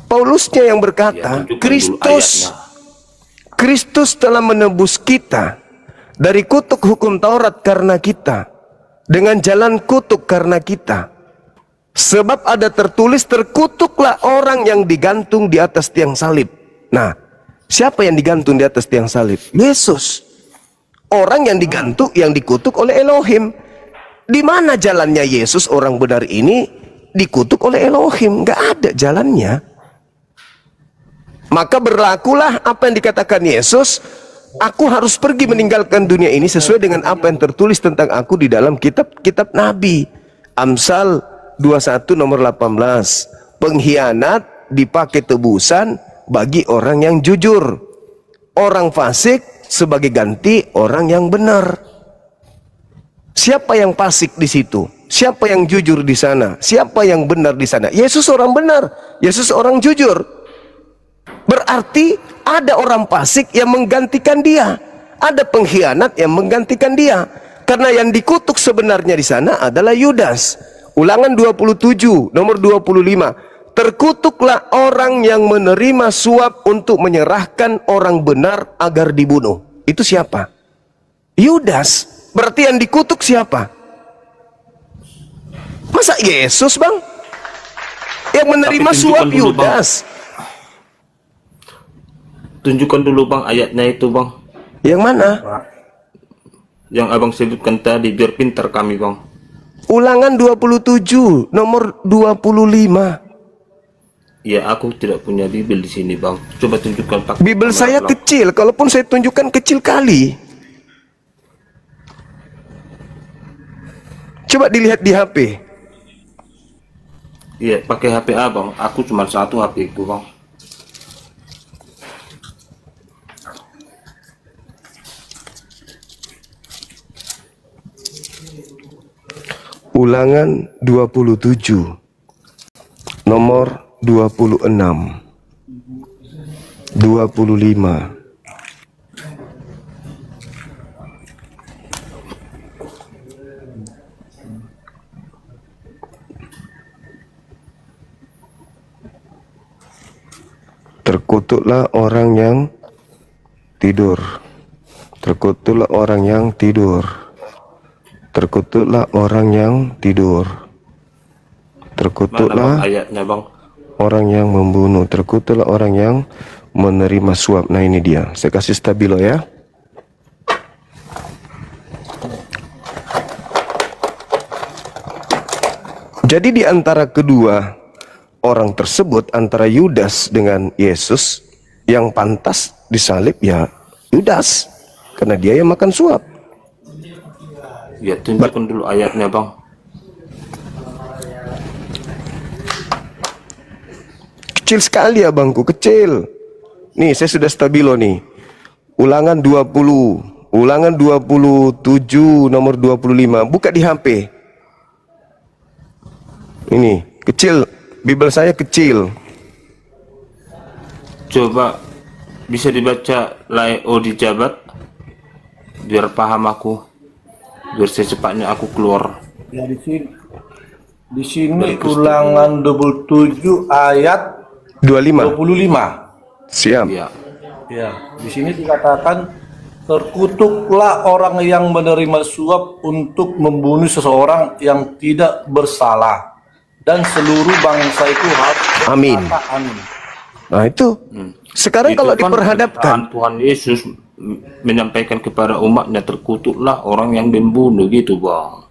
Paulusnya yang Ya, berkata, tunjukkan dulu ayatnya. Kristus telah menebus kita dari kutuk hukum Taurat karena kita, dengan jalan kutuk karena kita. Sebab ada tertulis, terkutuklah orang yang digantung di atas tiang salib. Nah, siapa yang digantung di atas tiang salib? Yesus. Orang yang digantung, yang dikutuk oleh Elohim. Di mana jalannya Yesus orang benar ini dikutuk oleh Elohim? Gak ada jalannya. Maka berlakulah apa yang dikatakan Yesus. Aku harus pergi meninggalkan dunia ini sesuai dengan apa yang tertulis tentang aku di dalam kitab Nabi. Amsal 21 nomor 18. Pengkhianat dipakai tebusan bagi orang yang jujur. Orang fasik sebagai ganti orang yang benar. Siapa yang fasik di situ? Siapa yang jujur di sana? Siapa yang benar di sana? Yesus orang benar, Yesus orang jujur. Berarti ada orang fasik yang menggantikan dia, ada pengkhianat yang menggantikan dia. Karena yang dikutuk sebenarnya di sana adalah Yudas. Ulangan 27 nomor 25. Terkutuklah orang yang menerima suap untuk menyerahkan orang benar agar dibunuh. Itu siapa? Yudas. Berarti yang dikutuk siapa? Masa Yesus, Bang? Yang menerima Tapi suap tunjukkan dulu, Bang. Yudas. Tunjukkan dulu Bang ayatnya itu Bang, Yang mana? yang Abang sebutkan tadi, biar pintar kami Bang. Ulangan 27 nomor 25. Ya aku tidak punya Bible di sini Bang. Coba tunjukkan Pak. Bible Kamera saya belakang. kecil, kalaupun saya tunjukkan kecil kali. Coba dilihat di HP. Iya pakai HP Abang. Aku cuma satu HP itu Bang. Ulangan 27 nomor 26 25. Terkutuklah orang yang tidur. Terkutuklah orang yang tidur. Terkutuklah orang yang tidur. Mana Terkutuklah Bang ayatnya Bang? orang yang membunuh. Terkutuklah orang yang menerima suap. Nah ini dia. Saya kasih stabilo ya. Jadi di antara kedua orang tersebut, antara Yudas dengan Yesus, yang pantas disalib ya Yudas, karena dia yang makan suap. Ya tunjukkan dulu ayatnya Bang. Kecil sekali ya bangku, kecil. Nih saya sudah stabilo nih. Ulangan 20, ulangan 27 nomor 25. Buka di HP. Ini kecil, Bible saya kecil. Coba bisa dibaca Laio di Jabat biar paham aku, biar secepatnya aku keluar. Ya di sini ulangan 27 ayat 25. 25. Siap. Ya. Ya, di sini dikatakan terkutuklah orang yang menerima suap untuk membunuh seseorang yang tidak bersalah, dan seluruh bangsa itu harus Amin. berkata amin. Nah itu. Sekarang Itu kalau kan diperhadapkan, Tuhan Yesus menyampaikan kepada umatnya, terkutuklah orang yang membunuh gitu Bang.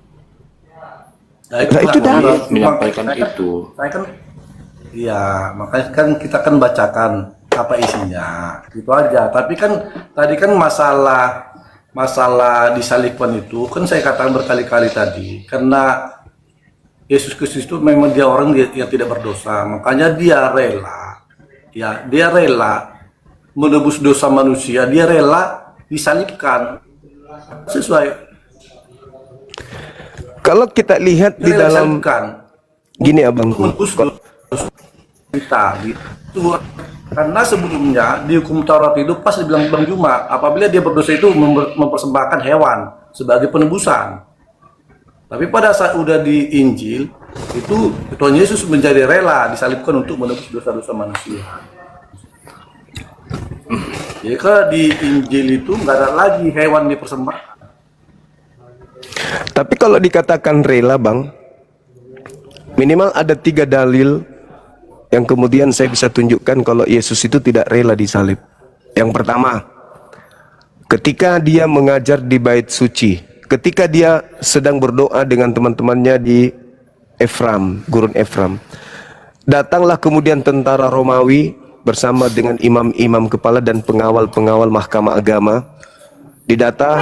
Nah, Nah, itu lah, dari- Menyampaikan saya kan- itu. saya kan, iya, makanya kan kita kan bacakan. apa isinya, itu aja. Tapi kan tadi kan masalah disalibkan itu kan saya katakan berkali-kali tadi, karena Yesus Kristus itu memang dia orang yang tidak berdosa, makanya dia rela menebus dosa manusia, dia rela disalibkan sesuai. Kalau kita lihat di dalam gini abang, menebus dosa kita gitu. Karena sebelumnya di hukum Taurat itu pas dibilang Bang Juma, apabila dia berdosa itu mempersembahkan hewan sebagai penebusan. Tapi pada saat udah di Injil itu Tuhan Yesus menjadi rela disalibkan untuk menebus dosa-dosa manusia. Jika di Injil itu nggak ada lagi hewan dipersembahkan. Tapi kalau dikatakan rela bang, minimal ada 3 dalil yang kemudian saya bisa tunjukkan kalau Yesus itu tidak rela disalib. Yang pertama, ketika dia mengajar di bait suci, ketika dia sedang berdoa dengan teman-temannya di Efram, gurun Efram, datanglah kemudian tentara Romawi bersama dengan imam-imam kepala dan pengawal-pengawal mahkamah agama. Didata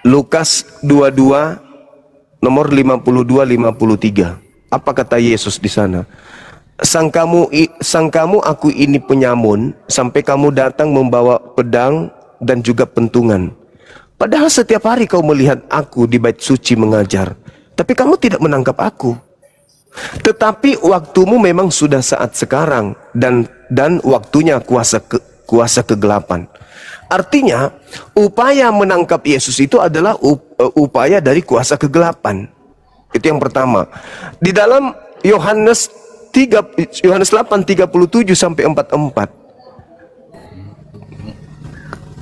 Lukas 22 nomor 52-53. Apa kata Yesus di sana? Sang kamu aku ini penyamun sampai kamu datang membawa pedang dan juga pentungan. Padahal setiap hari kau melihat aku di bait suci mengajar, tapi kamu tidak menangkap aku. Tetapi waktumu memang sudah saat sekarang dan waktunya kuasa kegelapan. Artinya upaya menangkap Yesus itu adalah upaya dari kuasa kegelapan. Itu yang pertama. Di dalam Yohanes 8:37 sampai 44.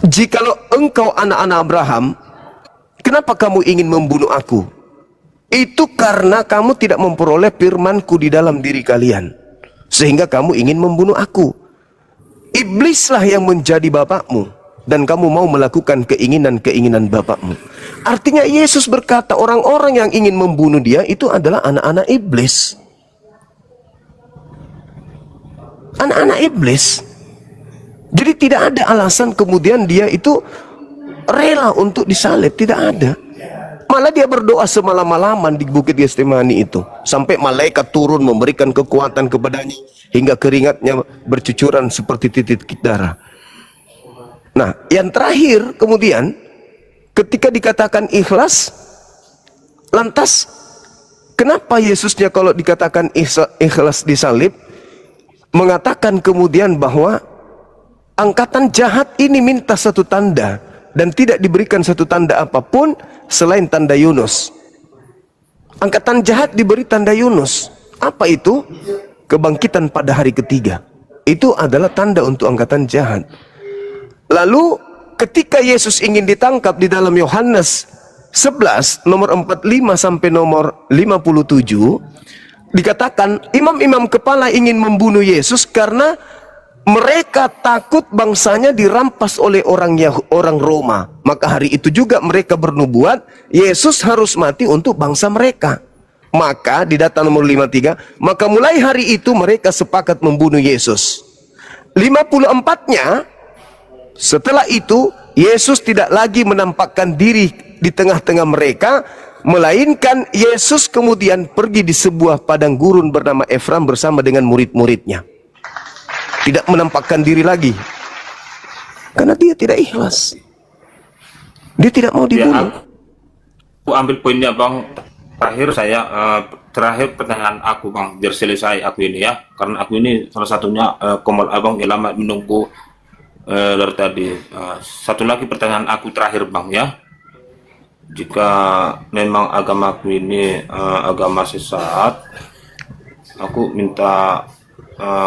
Jikalau engkau anak-anak Abraham, kenapa kamu ingin membunuh aku? Itu karena kamu tidak memperoleh firman-Ku di dalam diri kalian, sehingga kamu ingin membunuh aku. Iblislah yang menjadi bapakmu, dan kamu mau melakukan keinginan-keinginan bapakmu. Artinya Yesus berkata orang-orang yang ingin membunuh dia itu adalah anak-anak iblis. Anak-anak iblis. Jadi tidak ada alasan kemudian dia itu rela untuk disalib, tidak ada. Malah dia berdoa semalam-malaman di Bukit Getsemani itu, sampai malaikat turun memberikan kekuatan kepadanya hingga keringatnya bercucuran seperti titik darah. Nah, yang terakhir kemudian ketika dikatakan ikhlas, lantas kenapa Yesusnya kalau dikatakan ikhlas disalib mengatakan kemudian bahwa angkatan jahat ini minta satu tanda dan tidak diberikan satu tanda apapun selain tanda Yunus. Angkatan jahat diberi tanda Yunus. Apa itu? Kebangkitan pada hari ketiga. Itu adalah tanda untuk angkatan jahat. Lalu ketika Yesus ingin ditangkap di dalam Yohanes 11 nomor 45 sampai nomor 57 dikatakan imam-imam kepala ingin membunuh Yesus karena mereka takut bangsanya dirampas oleh orang Roma. Maka hari itu juga mereka bernubuat Yesus harus mati untuk bangsa mereka. Maka di data nomor 53, maka mulai hari itu mereka sepakat membunuh Yesus. 54-nya setelah itu Yesus tidak lagi menampakkan diri di tengah-tengah mereka, melainkan Yesus kemudian pergi di sebuah padang gurun bernama Efram bersama dengan murid-muridnya. Tidak menampakkan diri lagi karena dia tidak ikhlas. Dia tidak mau dibunuh. Aku ambil poinnya bang. Terakhir pertanyaan aku bang, biar selesai aku ini ya, karena aku ini salah satunya komal abang yang lama menunggu dari tadi. Satu lagi pertanyaan aku terakhir bang ya. Jika memang agamaku ini agama sesat, aku minta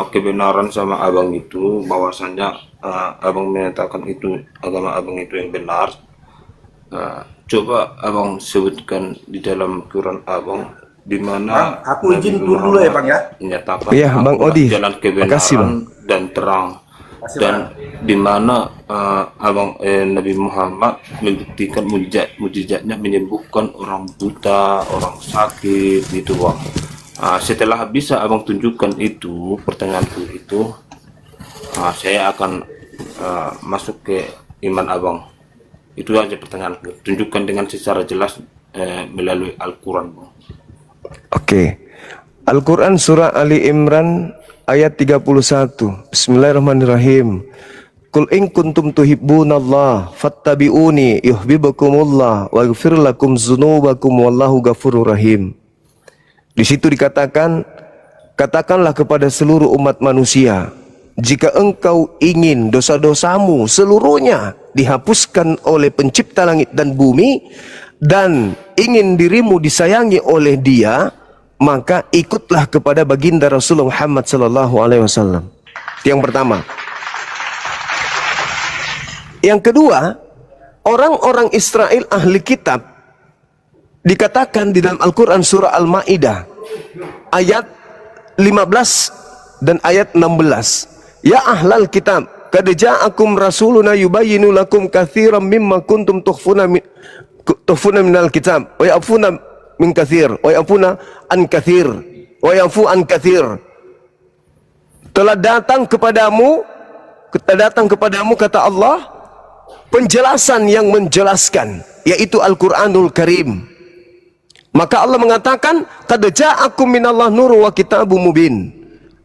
kebenaran sama abang itu, bahwasannya abang menyatakan itu agama abang itu yang benar. Coba abang sebutkan di dalam Quran abang di mana aku izin dulu ya bang ya. Menyatakan ya bang Odi, jalan kebenaran makasih, bang. dan terang. Dan di mana Nabi Muhammad membuktikan mujizatnya menyembuhkan orang buta, orang sakit gitu bang. Setelah bisa abang tunjukkan itu, pertanyaanku itu, saya akan masuk ke iman abang. Itu aja pertanyaan. Tunjukkan dengan secara jelas melalui Al-Quran, Bang. Oke. Al-Quran surah Ali Imran ayat 31. Bismillahirrahmanirrahim. Qul in kuntum tuhibbunallah fattabi'uni yuhibbukumullah wa yaghfir lakum dzunubakum wallahu ghafurur rahim. Di situ dikatakan, katakanlah kepada seluruh umat manusia, jika engkau ingin dosa-dosamu seluruhnya dihapuskan oleh pencipta langit dan bumi, dan ingin dirimu disayangi oleh Dia, maka ikutlah kepada baginda Rasulullah Muhammad sallallahu alaihi wasallam. Yang pertama. Yang kedua, orang-orang Israel ahli kitab dikatakan di dalam Al-Quran surah Al-Ma'idah ayat 15 dan ayat 16. Ya ahlal kitab, qad ja'akum rasuluna yubayyinu lakum katsiran mimma kuntum tukhfuna minal kitab wa ya'funa min katsir wa ya'funa an katsir wa ya'fu an katsir. Telah datang kepadamu kata Allah penjelasan yang menjelaskan, yaitu Al-Quranul Karim. Maka Allah mengatakan, qad ja'akum minallah nur wa kitabum mubin.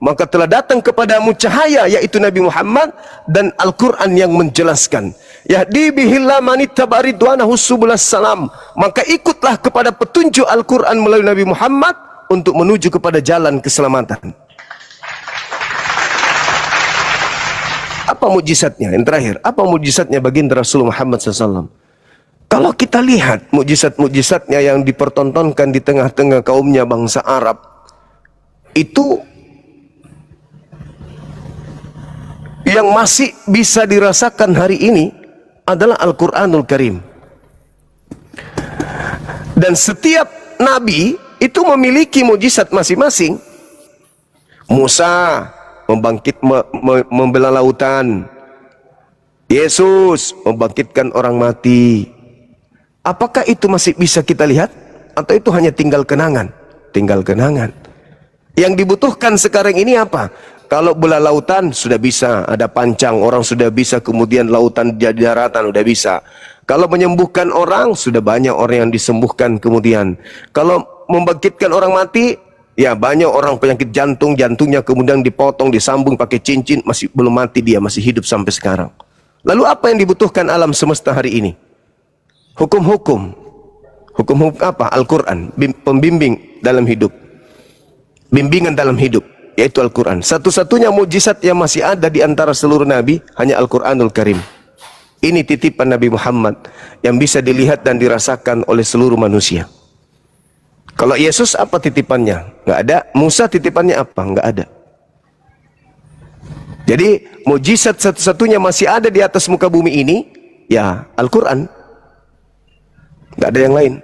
Maka telah datang kepadamu cahaya, yaitu Nabi Muhammad, dan Al-Quran yang menjelaskan. Yahdi bihillah manittaba ridwanahu subulas salam. Maka ikutlah kepada petunjuk Al-Quran melalui Nabi Muhammad untuk menuju kepada jalan keselamatan. Apa mukjizatnya? Yang terakhir, apa mukjizatnya baginda Rasulullah Muhammad SAW? Kalau kita lihat mukjizat-mukjizatnya yang dipertontonkan di tengah-tengah kaumnya bangsa Arab, itu yang masih bisa dirasakan hari ini adalah Al-Quranul Karim. Dan setiap nabi itu memiliki mukjizat masing-masing. Musa membelah lautan. Yesus membangkitkan orang mati. Apakah itu masih bisa kita lihat? Atau itu hanya tinggal kenangan? Tinggal kenangan. Yang dibutuhkan sekarang ini apa? Kalau belah lautan sudah bisa, ada pancang, orang sudah bisa, kemudian lautan jadi daratan sudah bisa. Kalau menyembuhkan orang, sudah banyak orang yang disembuhkan kemudian. Kalau membangkitkan orang mati, ya banyak orang penyakit jantung, jantungnya kemudian dipotong, disambung pakai cincin, masih belum mati dia, masih hidup sampai sekarang. Lalu apa yang dibutuhkan alam semesta hari ini? Hukum-hukum. Hukum-hukum apa? Al-Quran, pembimbing dalam hidup. Bimbingan dalam hidup, yaitu Al-Quran. Satu-satunya mukjizat yang masih ada di antara seluruh nabi, hanya Al-Quranul Karim. Ini titipan Nabi Muhammad yang bisa dilihat dan dirasakan oleh seluruh manusia. Kalau Yesus apa titipannya? Nggak ada. Musa titipannya apa? Nggak ada. Jadi mukjizat satu-satunya masih ada di atas muka bumi ini, ya Al-Quran. Nggak ada yang lain.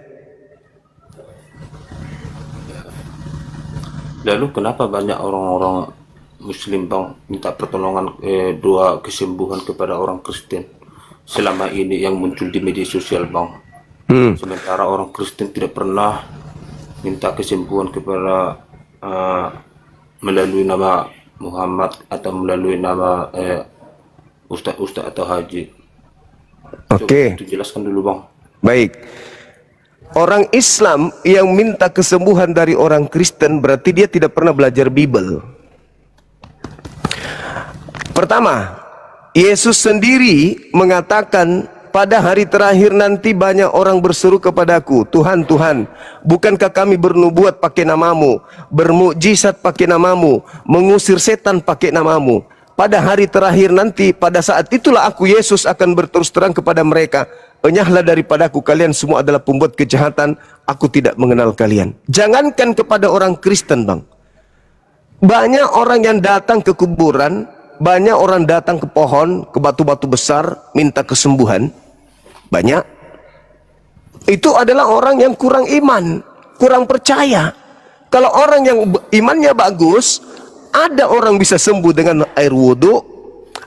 Lalu kenapa banyak orang-orang Muslim, Bang, minta pertolongan doa kesembuhan kepada orang Kristen selama ini yang muncul di media sosial, Bang? Sementara orang Kristen tidak pernah minta kesembuhan kepada melalui nama Muhammad atau melalui nama ustaz atau haji. Oke. Itu jelaskan dulu, Bang. Baik. Orang Islam yang minta kesembuhan dari orang Kristen berarti dia tidak pernah belajar Bible. Pertama, Yesus sendiri mengatakan, pada hari terakhir nanti banyak orang berseru kepadaku, Tuhan, Tuhan, bukankah kami bernubuat pakai namamu, bermukjizat pakai namamu, mengusir setan pakai namamu? Pada hari terakhir nanti, pada saat itulah aku Yesus akan berterus terang kepada mereka, enyahlah daripadaku, kalian semua adalah pembuat kejahatan, aku tidak mengenal kalian. Jangankan kepada orang Kristen, Bang. Banyak orang yang datang ke kuburan, banyak orang datang ke pohon, ke batu-batu besar, minta kesembuhan. Banyak. Itu adalah orang yang kurang iman, kurang percaya. Kalau orang yang imannya bagus, ada orang bisa sembuh dengan air wudhu,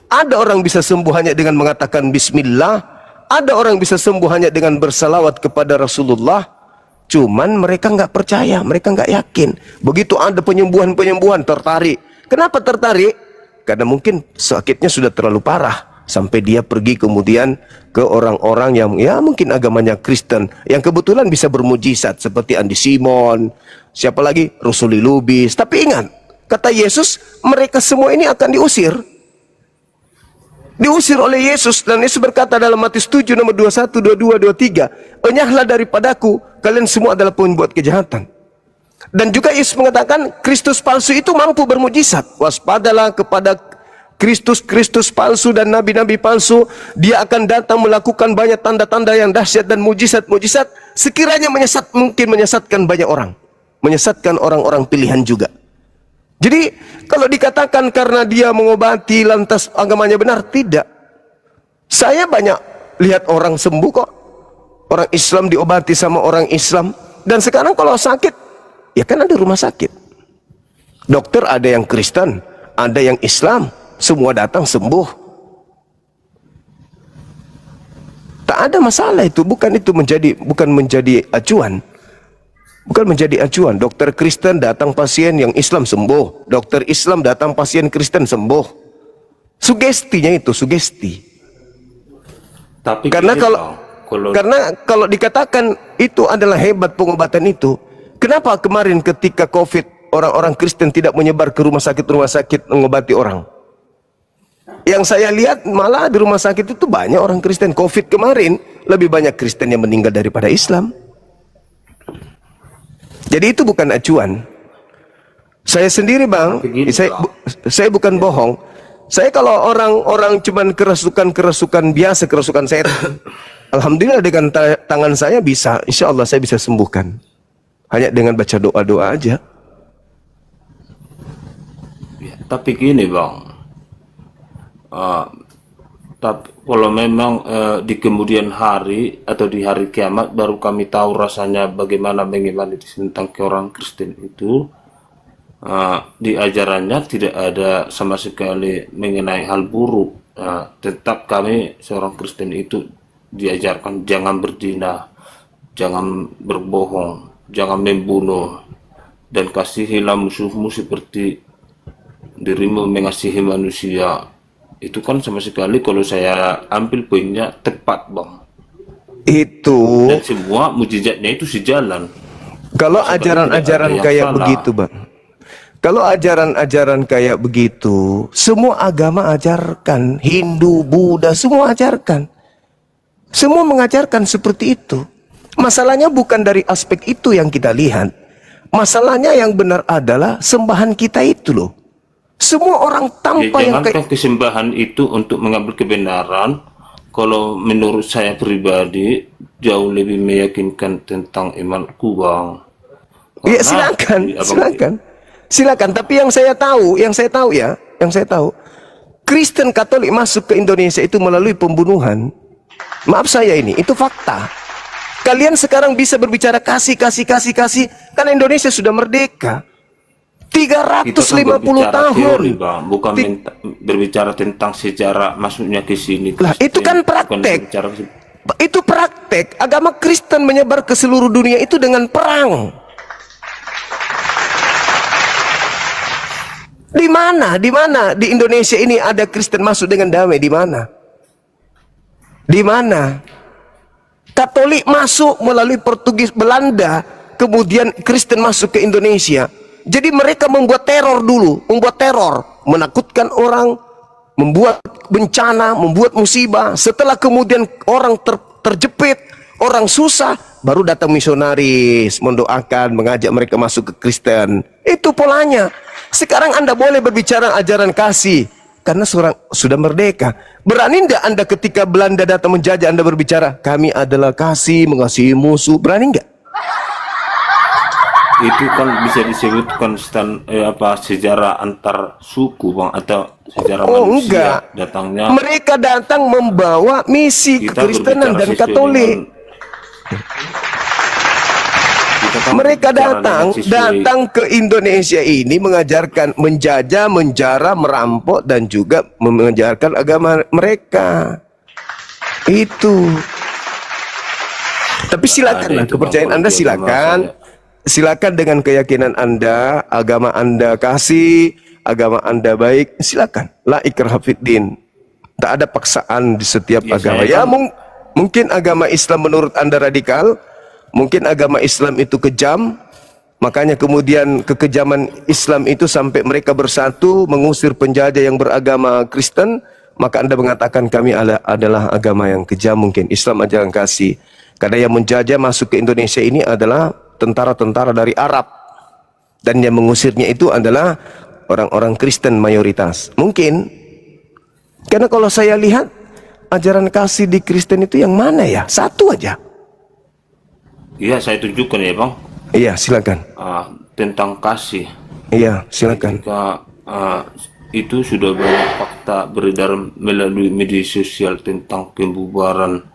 ada orang bisa sembuh hanya dengan mengatakan bismillah, ada orang bisa sembuh hanya dengan bersalawat kepada Rasulullah. Cuman mereka nggak percaya, mereka nggak yakin. Begitu ada penyembuhan-penyembuhan, tertarik. Kenapa tertarik? karena mungkin sakitnya sudah terlalu parah sampai dia pergi kemudian ke orang-orang yang ya mungkin agamanya Kristen yang kebetulan bisa bermujizat seperti Andi Simon, siapa lagi, Rusuli Lubis. Tapi ingat, kata Yesus, mereka semua ini akan diusir oleh Yesus, dan Yesus berkata dalam Matius 7 nomor 21, 22, 23, enyahlah daripadaku, kalian semua adalah pembuat kejahatan. Dan juga Yesus mengatakan Kristus palsu itu mampu bermujizat. Waspadalah kepada Kristus palsu dan nabi-nabi palsu. Dia akan datang melakukan banyak tanda-tanda yang dahsyat dan mujizat-mujizat, sekiranya mungkin menyesatkan banyak orang, menyesatkan orang-orang pilihan juga. Jadi kalau dikatakan karena dia mengobati lantas agamanya benar, tidak. Saya banyak lihat orang sembuh kok, orang Islam diobati sama orang Islam. Dan sekarang kalau sakit, ya kan ada rumah sakit, dokter ada yang Kristen, ada yang Islam, semua datang sembuh. Tak ada masalah itu, bukan menjadi acuan. Bukan menjadi acuan. Dokter Kristen datang pasien yang Islam sembuh, dokter Islam datang pasien Kristen sembuh. Sugestinya itu sugesti. Tapi karena kalau dikatakan itu adalah hebat pengobatan itu, kenapa kemarin ketika COVID orang-orang Kristen tidak menyebar ke rumah sakit mengobati orang? Yang saya lihat malah di rumah sakit itu banyak orang Kristen. COVID kemarin lebih banyak Kristen yang meninggal daripada Islam. Jadi itu bukan acuan. Saya sendiri bang, saya bukan bohong. Saya kalau orang cuman kerasukan biasa, kerasukan setan, alhamdulillah dengan tangan saya bisa, insya Allah saya bisa sembuhkan. Hanya dengan baca doa-doa aja. Ya, tapi gini bang, tapi kalau memang di kemudian hari atau di hari kiamat baru kami tahu rasanya bagaimana tentang ke orang Kristen itu, di ajarannya tidak ada sama sekali mengenai hal buruk. Tetap kami seorang Kristen itu diajarkan jangan berzina, jangan berbohong, jangan membunuh, dan kasihilah musuhmu seperti dirimu mengasihi manusia. Itu kan sama sekali kalau saya ambil poinnya tepat bang. Itu. Dan semua mujizatnya itu sejalan. Kalau ajaran-ajaran kayak begitu bang, kalau ajaran-ajaran kayak begitu, semua agama ajarkan, Hindu, Buddha, semua ajarkan. Semua mengajarkan seperti itu. Masalahnya bukan dari aspek itu yang kita lihat. Masalahnya yang benar adalah sembahan kita itu loh. Semua orang tanpa yang jangankan kesembahan itu untuk mengambil kebenaran. Kalau menurut saya pribadi jauh lebih meyakinkan tentang imanku bang. Ya silakan. Tapi yang saya tahu Kristen Katolik masuk ke Indonesia itu melalui pembunuhan. Maaf saya ini, itu fakta. Kalian sekarang bisa berbicara kasih, karena Indonesia sudah merdeka. 350 tahun. Teori, bang. Bukan berbicara tentang sejarah masuknya ke sini. Lah, itu kan praktek. Itu praktek. Agama Kristen menyebar ke seluruh dunia itu dengan perang. Di mana di Indonesia ini ada Kristen masuk dengan damai? Di mana? Katolik masuk melalui Portugis, Belanda, kemudian Kristen masuk ke Indonesia. Jadi mereka membuat teror dulu, menakutkan orang, membuat bencana, membuat musibah. Setelah kemudian orang terjepit, orang susah, baru datang misionaris, mendoakan, mengajak mereka masuk ke Kristen. Itu polanya. Sekarang Anda boleh berbicara ajaran kasih, karena sudah merdeka. Berani tidak Anda ketika Belanda datang menjajah Anda berbicara, kami adalah kasih, mengasihi musuh, berani nggak? Itu kan bisa disebutkan sejarah antar suku bang, atau sejarah manusia. Enggak. Datangnya mereka datang membawa misi kekristenan dan Katolik. Mereka datang ke Indonesia ini mengajarkan, menjajah, menjara, merampok, dan juga mengajarkan agama mereka. Itu. Tapi silakanlah, kepercayaan Anda silakan. Silakan dengan keyakinan Anda, agama Anda kasih, agama Anda baik, silakan. La ikraha fiddin. Tak ada paksaan di setiap Ya, agama. saya Ya kan- mungkin agama Islam menurut Anda radikal, mungkin agama Islam itu kejam, makanya kemudian kekejaman Islam itu sampai mereka bersatu mengusir penjajah yang beragama Kristen, maka Anda mengatakan kami adalah agama yang kejam. Mungkin Islam aja yang kasih. Karena yang menjajah masuk ke Indonesia ini adalah tentara-tentara dari Arab, dan yang mengusirnya itu adalah orang-orang Kristen mayoritas. Mungkin karena kalau saya lihat ajaran kasih di Kristen itu yang mana ya? Satu aja. Iya, saya tunjukkan ya Bang. Iya, silakan. Tentang kasih. Iya, silakan. Ketika itu sudah banyak fakta beredar melalui media sosial tentang pembubaran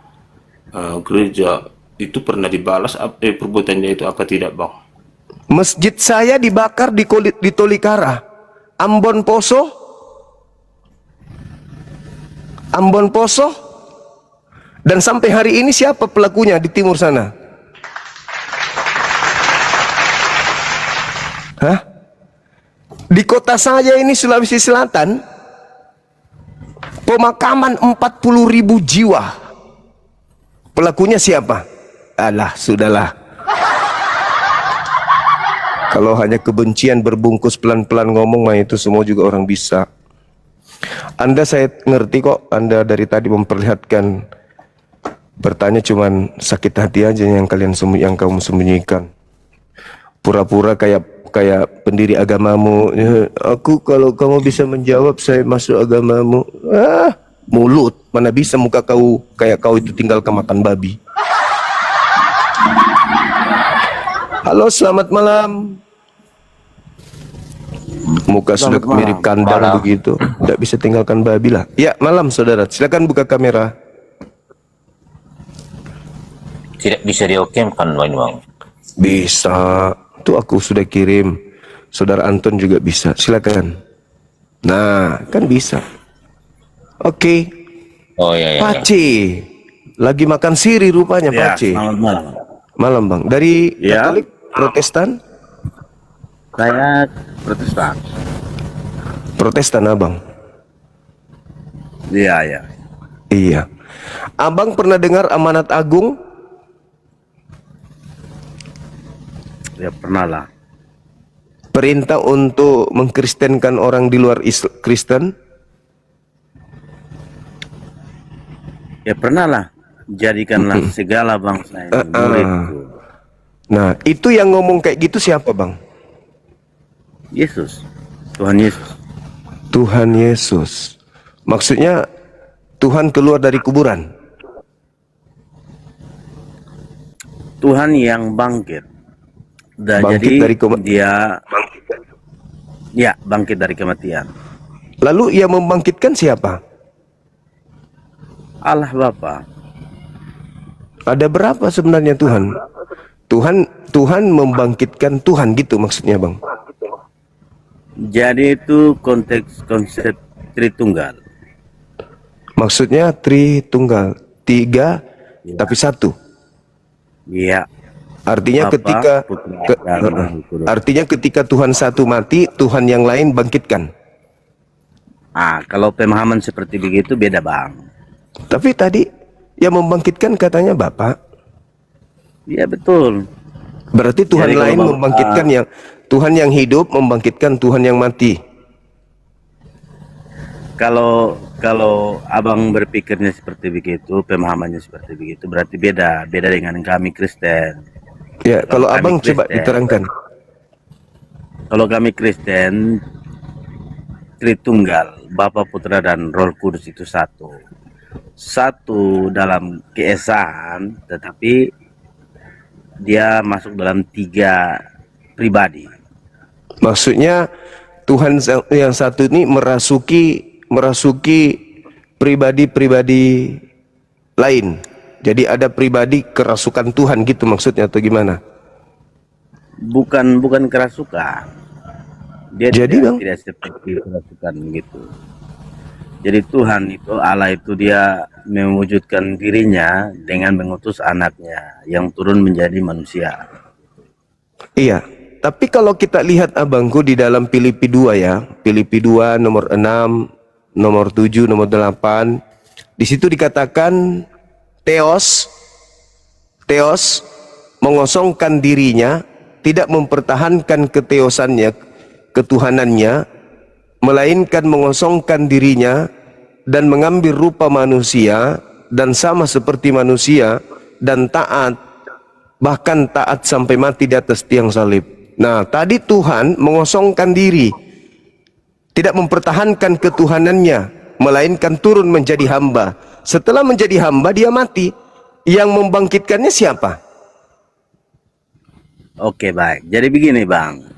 gereja, itu pernah dibalas perbuatannya itu apa tidak Bang? Masjid saya dibakar di Tolikara, Ambon Poso, dan sampai hari ini siapa pelakunya di timur sana? Hah? Di kota saya ini Sulawesi Selatan, pemakaman 40.000 jiwa. Pelakunya siapa? Alah, sudahlah. Kalau hanya kebencian berbungkus pelan-pelan ngomong mah itu semua juga orang bisa. Anda saya ngerti kok, Anda dari tadi memperlihatkan bertanya cuman sakit hati aja yang kamu sembunyikan. Pura-pura kayak pendiri agamamu. Aku kalau kamu bisa menjawab saya masuk agamamu. Mulut, mana bisa muka kau kayak kau itu tinggal kemakan babi. Halo, selamat malam. Muka sudah mirip kandang begitu, tidak bisa tinggalkan babi lah. Ya, malam saudara, silakan buka kamera. Tidak bisa diokemkan Bang. Bisa, tuh aku sudah kirim. Saudara Anton juga bisa, silakan. Nah, kan bisa. Oke. Oh iya. Pace, lagi makan siri rupanya Pace. Selamat malam. Malam Bang, dari Ya. Katolik, Protestan? Saya Protestan. Protestan Abang. Iya. Iya. Abang pernah dengar amanat agung? Ya pernah lah. Perintah untuk mengkristenkan orang di luar Kristen? Ya pernah lah. Jadikanlah segala bangsa ini muridku. Nah, itu yang ngomong kayak gitu siapa Bang? Yesus. Tuhan Yesus. Tuhan Yesus. Maksudnya Tuhan keluar dari kuburan. Tuhan yang bangkit. Dan Bangkit jadi dari dia bangkit dari kematian. Lalu yang membangkitkan siapa? Allah Bapa. Ada berapa sebenarnya Tuhan? Tuhan membangkitkan Tuhan gitu maksudnya Bang. Jadi itu konsep Tritunggal. Maksudnya Tritunggal, tiga tapi satu. Iya. Artinya Bapa, Putra, dan Roh Kudus. artinya ketika Tuhan satu mati, Tuhan yang lain bangkitkan. Kalau pemahaman seperti begitu beda Bang. Tapi tadi yang membangkitkan katanya Bapak. Iya betul. Berarti Tuhan Jadi kalau lain Bapak- membangkitkan Tuhan yang hidup membangkitkan Tuhan yang mati. Kalau abang berpikirnya seperti begitu, pemahamannya seperti begitu, berarti beda dengan kami Kristen. Ya, kalau Kami Abang coba Kristen. diterangkan. Kalau kami Kristen, Tritunggal, Bapa, Putra, dan Roh Kudus itu satu. Satu dalam keesaan, tetapi dia masuk dalam tiga pribadi. Maksudnya Tuhan yang satu ini merasuki pribadi-pribadi lain. Jadi ada pribadi kerasukan Tuhan gitu maksudnya atau gimana? Bukan kerasukan. Dia Jadi, Bang? tidak seperti kerasukan gitu. Jadi Tuhan itu, Allah itu dia mewujudkan dirinya dengan mengutus anaknya yang turun menjadi manusia. Iya. Tapi kalau kita lihat abangku di dalam Filipi 2 ya, Filipi 2 nomor 6, nomor 7, nomor 8, di situ dikatakan Theos mengosongkan dirinya, tidak mempertahankan keteosannya, ketuhanannya, melainkan mengosongkan dirinya dan mengambil rupa manusia dan sama seperti manusia dan taat, bahkan taat sampai mati di atas tiang salib. Nah, tadi Tuhan mengosongkan diri, tidak mempertahankan ketuhanannya, melainkan turun menjadi hamba. Setelah menjadi hamba, dia mati. Yang membangkitkannya siapa? Oke, baik. Jadi begini, Bang.